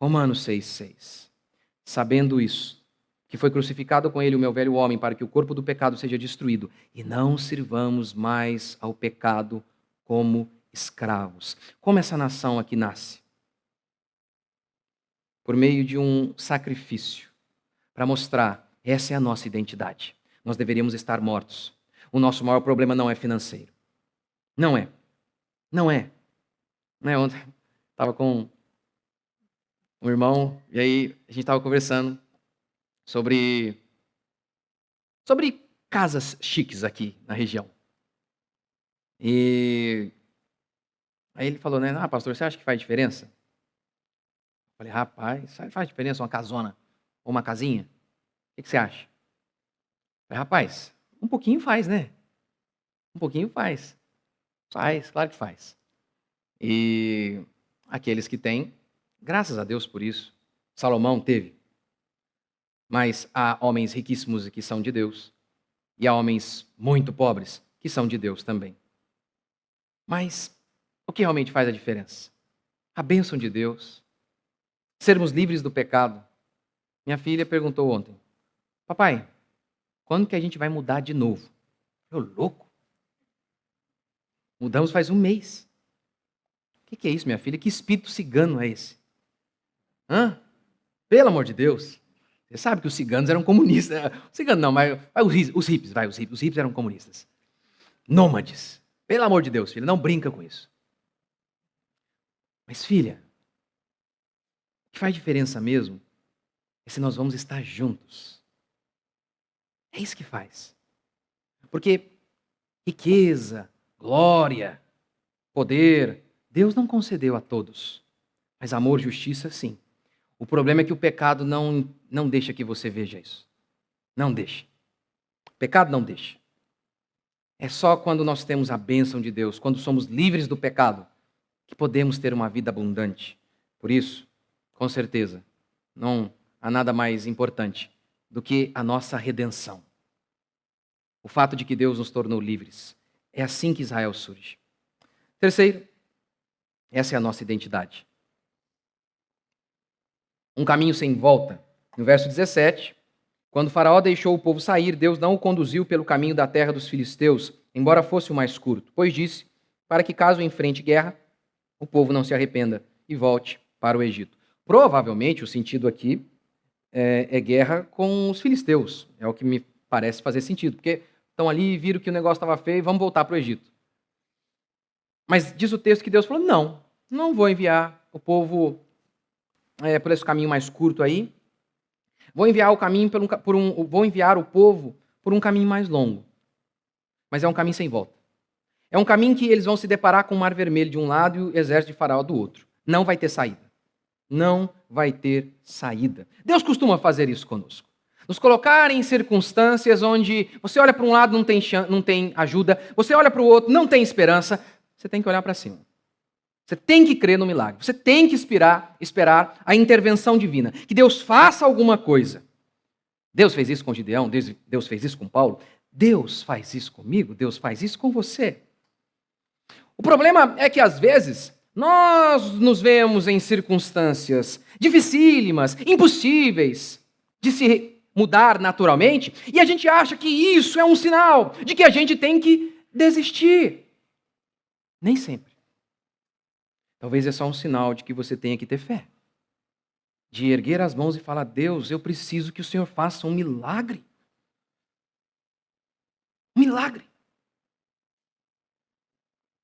Romanos 6,6. Sabendo isso, que foi crucificado com ele o meu velho homem, para que o corpo do pecado seja destruído, e não sirvamos mais ao pecado como escravos. Como essa nação aqui nasce? Por meio de um sacrifício, para mostrar, essa é a nossa identidade. Nós deveríamos estar mortos. O nosso maior problema não é financeiro. Não é. Não é. Não é. Ontem estava com um irmão, e aí a gente estava conversando sobre casas chiques aqui na região. E aí ele falou, né, pastor, você acha que faz diferença? Eu falei, rapaz, faz diferença uma casona ou uma casinha? O que você acha? Eu falei, rapaz, um pouquinho faz, né? Um pouquinho faz. Faz, claro que faz. E aqueles que têm, graças a Deus por isso. Salomão teve. Mas há homens riquíssimos que são de Deus. E há homens muito pobres que são de Deus também. Mas o que realmente faz a diferença? A bênção de Deus. Sermos livres do pecado. Minha filha perguntou ontem, papai, quando que a gente vai mudar de novo? Eu, louco? Mudamos faz um mês. O que é isso, minha filha? Que espírito cigano é esse? Hã? Pelo amor de Deus. Você sabe que os ciganos eram comunistas. Ciganos não, mas os hippies eram comunistas. Nômades. Pelo amor de Deus, filha, não brinca com isso. Mas, filha, o que faz diferença mesmo é se nós vamos estar juntos. É isso que faz. Porque riqueza, glória, poder, Deus não concedeu a todos. Mas amor, justiça, sim. O problema é que o pecado não deixa que você veja isso. Não deixa. O pecado não deixa. É só quando nós temos a bênção de Deus, quando somos livres do pecado, que podemos ter uma vida abundante. Por isso, com certeza, não há nada mais importante do que a nossa redenção. O fato de que Deus nos tornou livres. É assim que Israel surge. Terceiro, essa é a nossa identidade. Um caminho sem volta. No verso 17, quando Faraó deixou o povo sair, Deus não o conduziu pelo caminho da terra dos filisteus, embora fosse o mais curto, pois disse, para que caso enfrente guerra, o povo não se arrependa e volte para o Egito. Provavelmente o sentido aqui é guerra com os filisteus. É o que me parece fazer sentido, porque estão ali, viram que o negócio estava feio, vamos voltar para o Egito. Mas diz o texto que Deus falou, não vou enviar o povo por esse caminho mais curto aí. Vou enviar vou enviar o povo por um caminho mais longo. Mas é um caminho sem volta. É um caminho que eles vão se deparar com o Mar Vermelho de um lado e o exército de Faraó do outro. Não vai ter saída. Não vai ter saída. Deus costuma fazer isso conosco. Nos colocar em circunstâncias onde você olha para um lado, não tem ajuda, você olha para o outro, não tem esperança, você tem que olhar para cima. Você tem que crer no milagre. Você tem que esperar a intervenção divina. Que Deus faça alguma coisa. Deus fez isso com Gideão, Deus fez isso com Paulo. Deus faz isso comigo, Deus faz isso com você. O problema é que, às vezes, nós nos vemos em circunstâncias dificílimas, impossíveis de se mudar naturalmente, e a gente acha que isso é um sinal de que a gente tem que desistir. Nem sempre. Talvez é só um sinal de que você tenha que ter fé. De erguer as mãos e falar, Deus, eu preciso que o Senhor faça um milagre. Um milagre.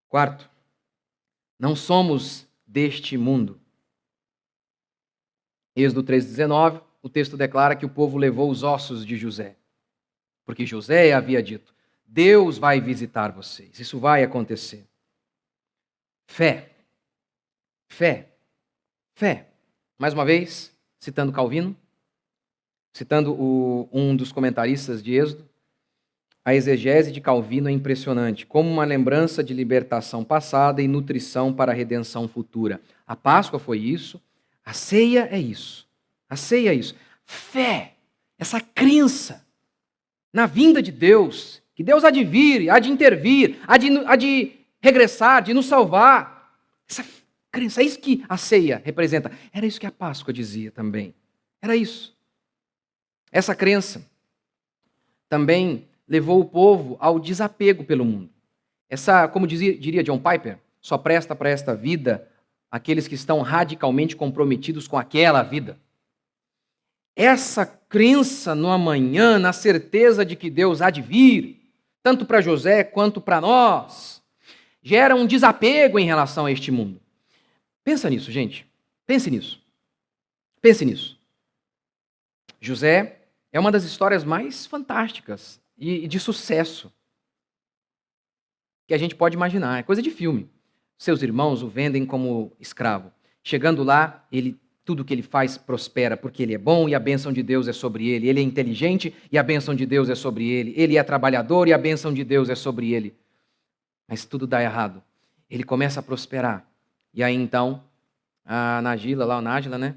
Quarto, não somos deste mundo. Êxodo 3,19, o texto declara que o povo levou os ossos de José. Porque José havia dito, Deus vai visitar vocês. Isso vai acontecer. Fé. Fé. Fé. Mais uma vez, citando Calvino, citando um dos comentaristas de Êxodo, a exegese de Calvino é impressionante, como uma lembrança de libertação passada e nutrição para a redenção futura. A Páscoa foi isso, a ceia é isso. A ceia é isso. Fé, essa crença na vinda de Deus, que Deus há de vir, há de intervir, há de regressar, de nos salvar. Essa crença, é isso que a ceia representa. Era isso que a Páscoa dizia também. Era isso. Essa crença também levou o povo ao desapego pelo mundo. Como diria John Piper, só presta para esta vida aqueles que estão radicalmente comprometidos com aquela vida. Essa crença no amanhã, na certeza de que Deus há de vir, tanto para José quanto para nós, gera um desapego em relação a este mundo. Pensa nisso, gente. Pense nisso. Pense nisso. José é uma das histórias mais fantásticas e de sucesso que a gente pode imaginar. É coisa de filme. Seus irmãos o vendem como escravo. Chegando lá, tudo que ele faz prospera, porque ele é bom e a bênção de Deus é sobre ele. Ele é inteligente e a bênção de Deus é sobre ele. Ele é trabalhador e a bênção de Deus é sobre ele. Mas tudo dá errado. Ele começa a prosperar. E aí então, a Nájila, né?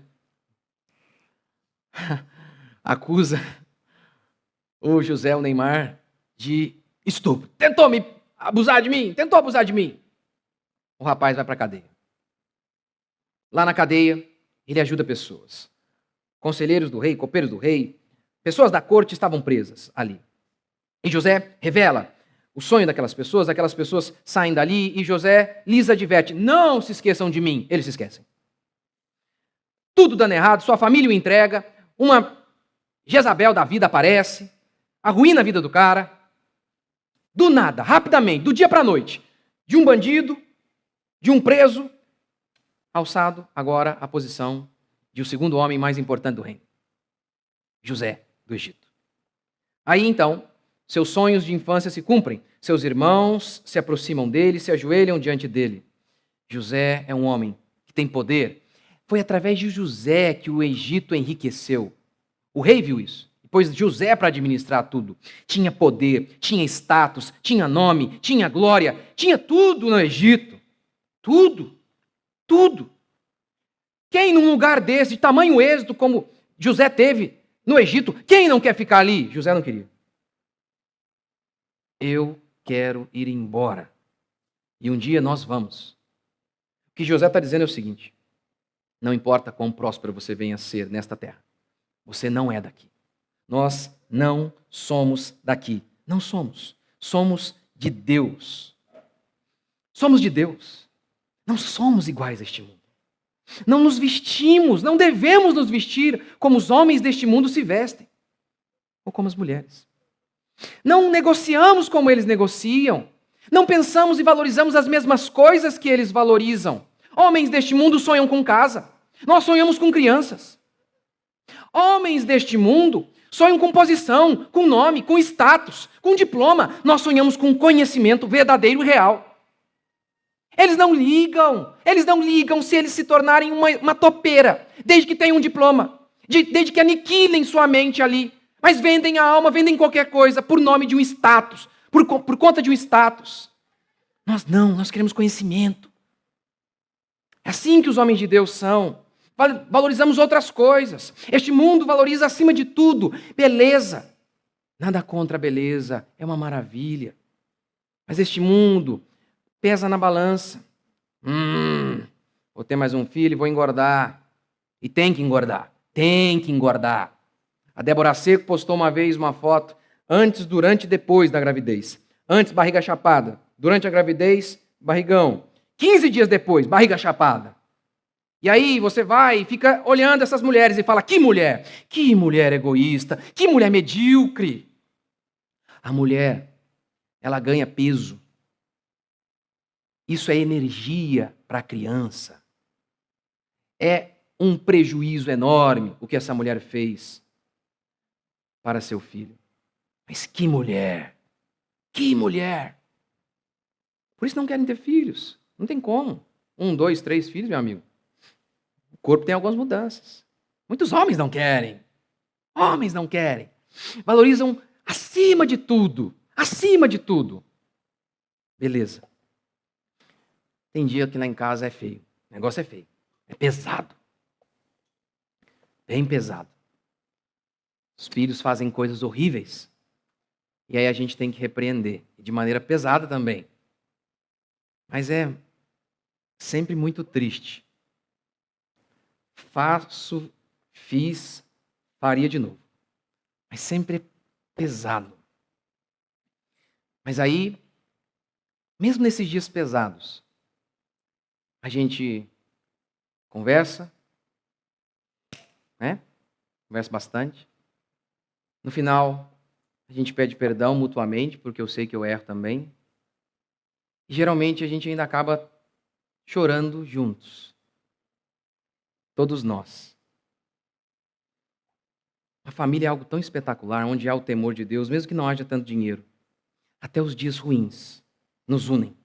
Acusa o José, o Neymar, de estupro. Tentou abusar de mim. O rapaz vai para a cadeia. Lá na cadeia, ele ajuda pessoas. Conselheiros do rei, copeiros do rei, pessoas da corte estavam presas ali. E José revela o sonho daquelas pessoas saem dali e José lhes adverte, não se esqueçam de mim. Eles se esquecem. Tudo dando errado, sua família o entrega, uma Jezabel da vida aparece, arruína a vida do cara. Do nada, rapidamente, do dia para a noite, de um bandido, de um preso, alçado agora à posição de o segundo homem mais importante do reino, José do Egito. Aí então, seus sonhos de infância se cumprem, seus irmãos se aproximam dele, se ajoelham diante dele. José é um homem que tem poder. Foi através de José que o Egito enriqueceu. O rei viu isso. Pôs José para administrar tudo. Tinha poder, tinha status, tinha nome, tinha glória, tinha tudo no Egito. Tudo. Quem num lugar desse, de tamanho êxito como José teve no Egito, quem não quer ficar ali? José não queria. Eu quero ir embora. E um dia nós vamos. O que José está dizendo é o seguinte: não importa quão próspero você venha a ser nesta terra, você não é daqui. Nós não somos daqui. Não somos. Somos de Deus. Somos de Deus. Não somos iguais a este mundo. Não nos vestimos, não devemos nos vestir como os homens deste mundo se vestem. Ou como as mulheres. Não negociamos como eles negociam. Não pensamos e valorizamos as mesmas coisas que eles valorizam. Homens deste mundo sonham com casa. Nós sonhamos com crianças. Homens deste mundo sonham com posição, com nome, com status, com diploma. Nós sonhamos com conhecimento verdadeiro e real. Eles não ligam se eles se tornarem uma topeira, desde que tenham um diploma, desde que aniquilem sua mente ali. Mas vendem a alma, vendem qualquer coisa por nome de um status, por conta de um status. Nós não, nós queremos conhecimento. É assim que os homens de Deus são. Valorizamos outras coisas. Este mundo valoriza acima de tudo beleza. Nada contra a beleza, é uma maravilha. Mas este mundo pesa na balança. Vou ter mais um filho e vou engordar. E tem que engordar. A Débora Seco postou uma vez uma foto antes, durante e depois da gravidez. Antes, barriga chapada. Durante a gravidez, barrigão. 15 dias depois, barriga chapada. E aí você vai e fica olhando essas mulheres e fala, que mulher egoísta, que mulher medíocre. A mulher, ela ganha peso. Isso é energia para a criança. É um prejuízo enorme o que essa mulher fez para seu filho. Mas que mulher! Por isso não querem ter filhos. Não tem como. 1, 2, 3 filhos, meu amigo. O corpo tem algumas mudanças. Muitos homens não querem. Homens não querem. Valorizam acima de tudo. Acima de tudo. Beleza. Tem dia que lá em casa é feio. O negócio é feio. É pesado. Bem pesado. Os filhos fazem coisas horríveis. E aí a gente tem que repreender. De maneira pesada também. Mas é sempre muito triste. Fiz, faria de novo. Mas sempre é pesado. Mas aí, mesmo nesses dias pesados, a gente conversa, né? Conversa bastante. No final, a gente pede perdão mutuamente, porque eu sei que eu erro também. E geralmente a gente ainda acaba chorando juntos. Todos nós. A família é algo tão espetacular, onde há o temor de Deus, mesmo que não haja tanto dinheiro. Até os dias ruins nos unem.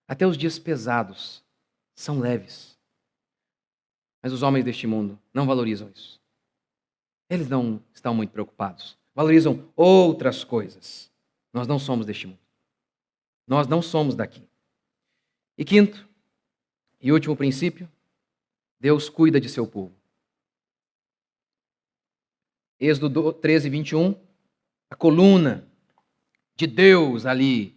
Até os dias pesados são leves. Mas os homens deste mundo não valorizam isso. Eles não estão muito preocupados. Valorizam outras coisas. Nós não somos deste mundo. Nós não somos daqui. E quinto e último princípio, Deus cuida de seu povo. Êxodo 13, 21, a coluna de Deus ali,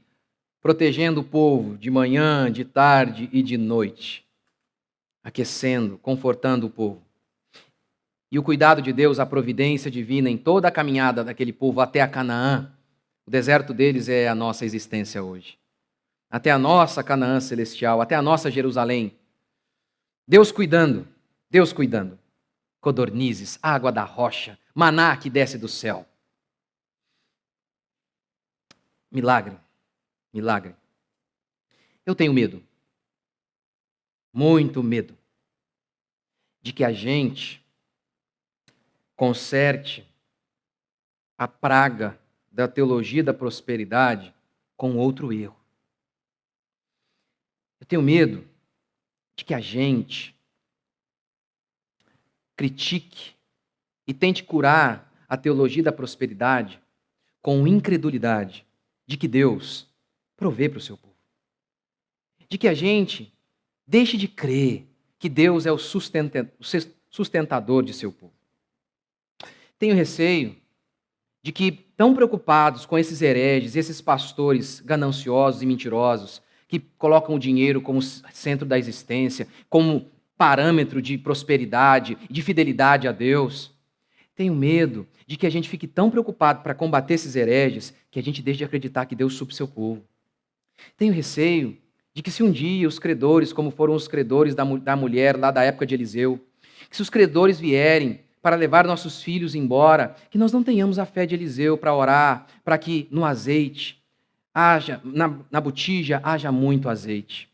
protegendo o povo de manhã, de tarde e de noite, aquecendo, confortando o povo. E o cuidado de Deus, a providência divina em toda a caminhada daquele povo até a Canaã. O deserto deles é a nossa existência hoje. Até a nossa Canaã celestial, até a nossa Jerusalém. Deus cuidando. Codornizes, água da rocha, maná que desce do céu. Milagre. Eu tenho medo, muito medo, de que a gente conserte a praga da teologia da prosperidade com outro erro. Eu tenho medo de que a gente critique e tente curar a teologia da prosperidade com incredulidade de que Deus provê para o seu povo. De que a gente deixe de crer que Deus é o sustentador de seu povo. Tenho receio de que, tão preocupados com esses hereges, esses pastores gananciosos e mentirosos, que colocam o dinheiro como centro da existência, como parâmetro de prosperidade e de fidelidade a Deus, tenho medo de que a gente fique tão preocupado para combater esses hereges que a gente deixe de acreditar que Deus supre seu povo. Tenho receio de que se um dia os credores, como foram os credores da mulher lá da época de Eliseu, que se os credores vierem para levar nossos filhos embora, que nós não tenhamos a fé de Eliseu para orar, para que no azeite haja, na botija haja muito azeite.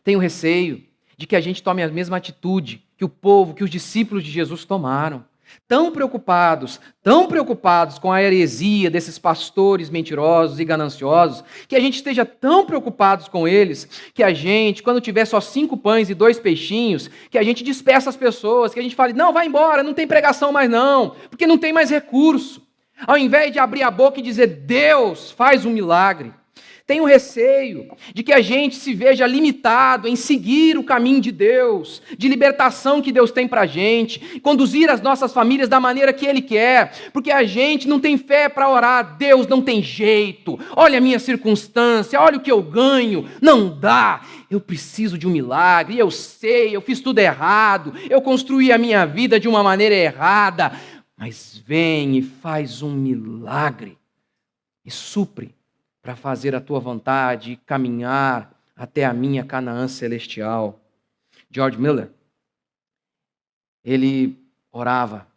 Tenho receio de que a gente tome a mesma atitude que o povo, que os discípulos de Jesus tomaram. Tão preocupados com a heresia desses pastores mentirosos e gananciosos, que a gente esteja tão preocupados com eles, que a gente, quando tiver só 5 pães e 2 peixinhos, que a gente despeça as pessoas, que a gente fale, não, vai embora, não tem pregação mais não, porque não tem mais recurso. Ao invés de abrir a boca e dizer, Deus faz um milagre. Tenho receio de que a gente se veja limitado em seguir o caminho de Deus, de libertação que Deus tem para a gente, conduzir as nossas famílias da maneira que Ele quer, porque a gente não tem fé para orar, Deus não tem jeito, olha a minha circunstância, olha o que eu ganho, não dá, eu preciso de um milagre, eu sei, eu fiz tudo errado, eu construí a minha vida de uma maneira errada, mas vem e faz um milagre e supre para fazer a tua vontade e caminhar até a minha Canaã celestial. George Miller, ele orava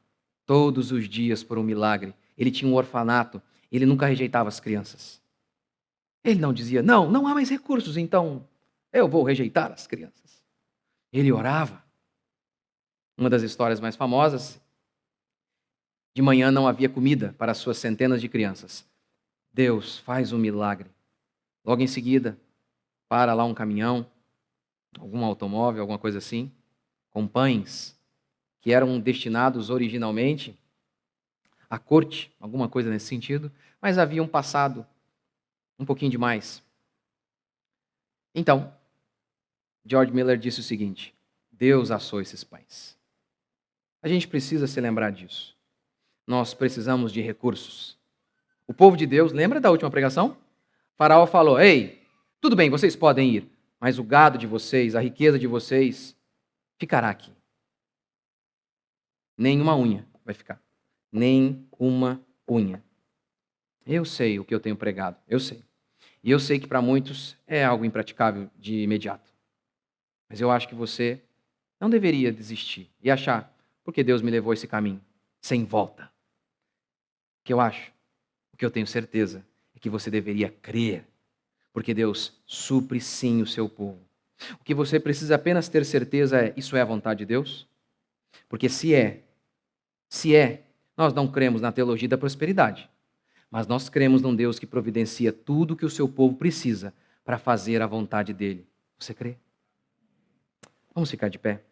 todos os dias por um milagre. Ele tinha um orfanato, ele nunca rejeitava as crianças. Ele não dizia, não há mais recursos, então eu vou rejeitar as crianças. Ele orava. Uma das histórias mais famosas, de manhã não havia comida para as suas centenas de crianças. Deus faz um milagre. Logo em seguida, para lá um caminhão, algum automóvel, alguma coisa assim, com pães que eram destinados originalmente à corte, alguma coisa nesse sentido, mas haviam passado um pouquinho demais. Então, George Miller disse o seguinte: Deus assou esses pães. A gente precisa se lembrar disso. Nós precisamos de recursos. O povo de Deus, lembra da última pregação? Faraó falou: ei, tudo bem, vocês podem ir, mas o gado de vocês, a riqueza de vocês, ficará aqui. Nem uma unha vai ficar. Nem uma unha. Eu sei o que eu tenho pregado, eu sei. E eu sei que para muitos é algo impraticável de imediato. Mas eu acho que você não deveria desistir e achar, porque Deus me levou esse caminho, sem volta. O que eu acho, o que eu tenho certeza, é que você deveria crer, porque Deus supre sim o seu povo. O que você precisa apenas ter certeza é, isso é a vontade de Deus? Porque se é, nós não cremos na teologia da prosperidade, mas nós cremos num Deus que providencia tudo o que o seu povo precisa para fazer a vontade dele. Você crê? Vamos ficar de pé.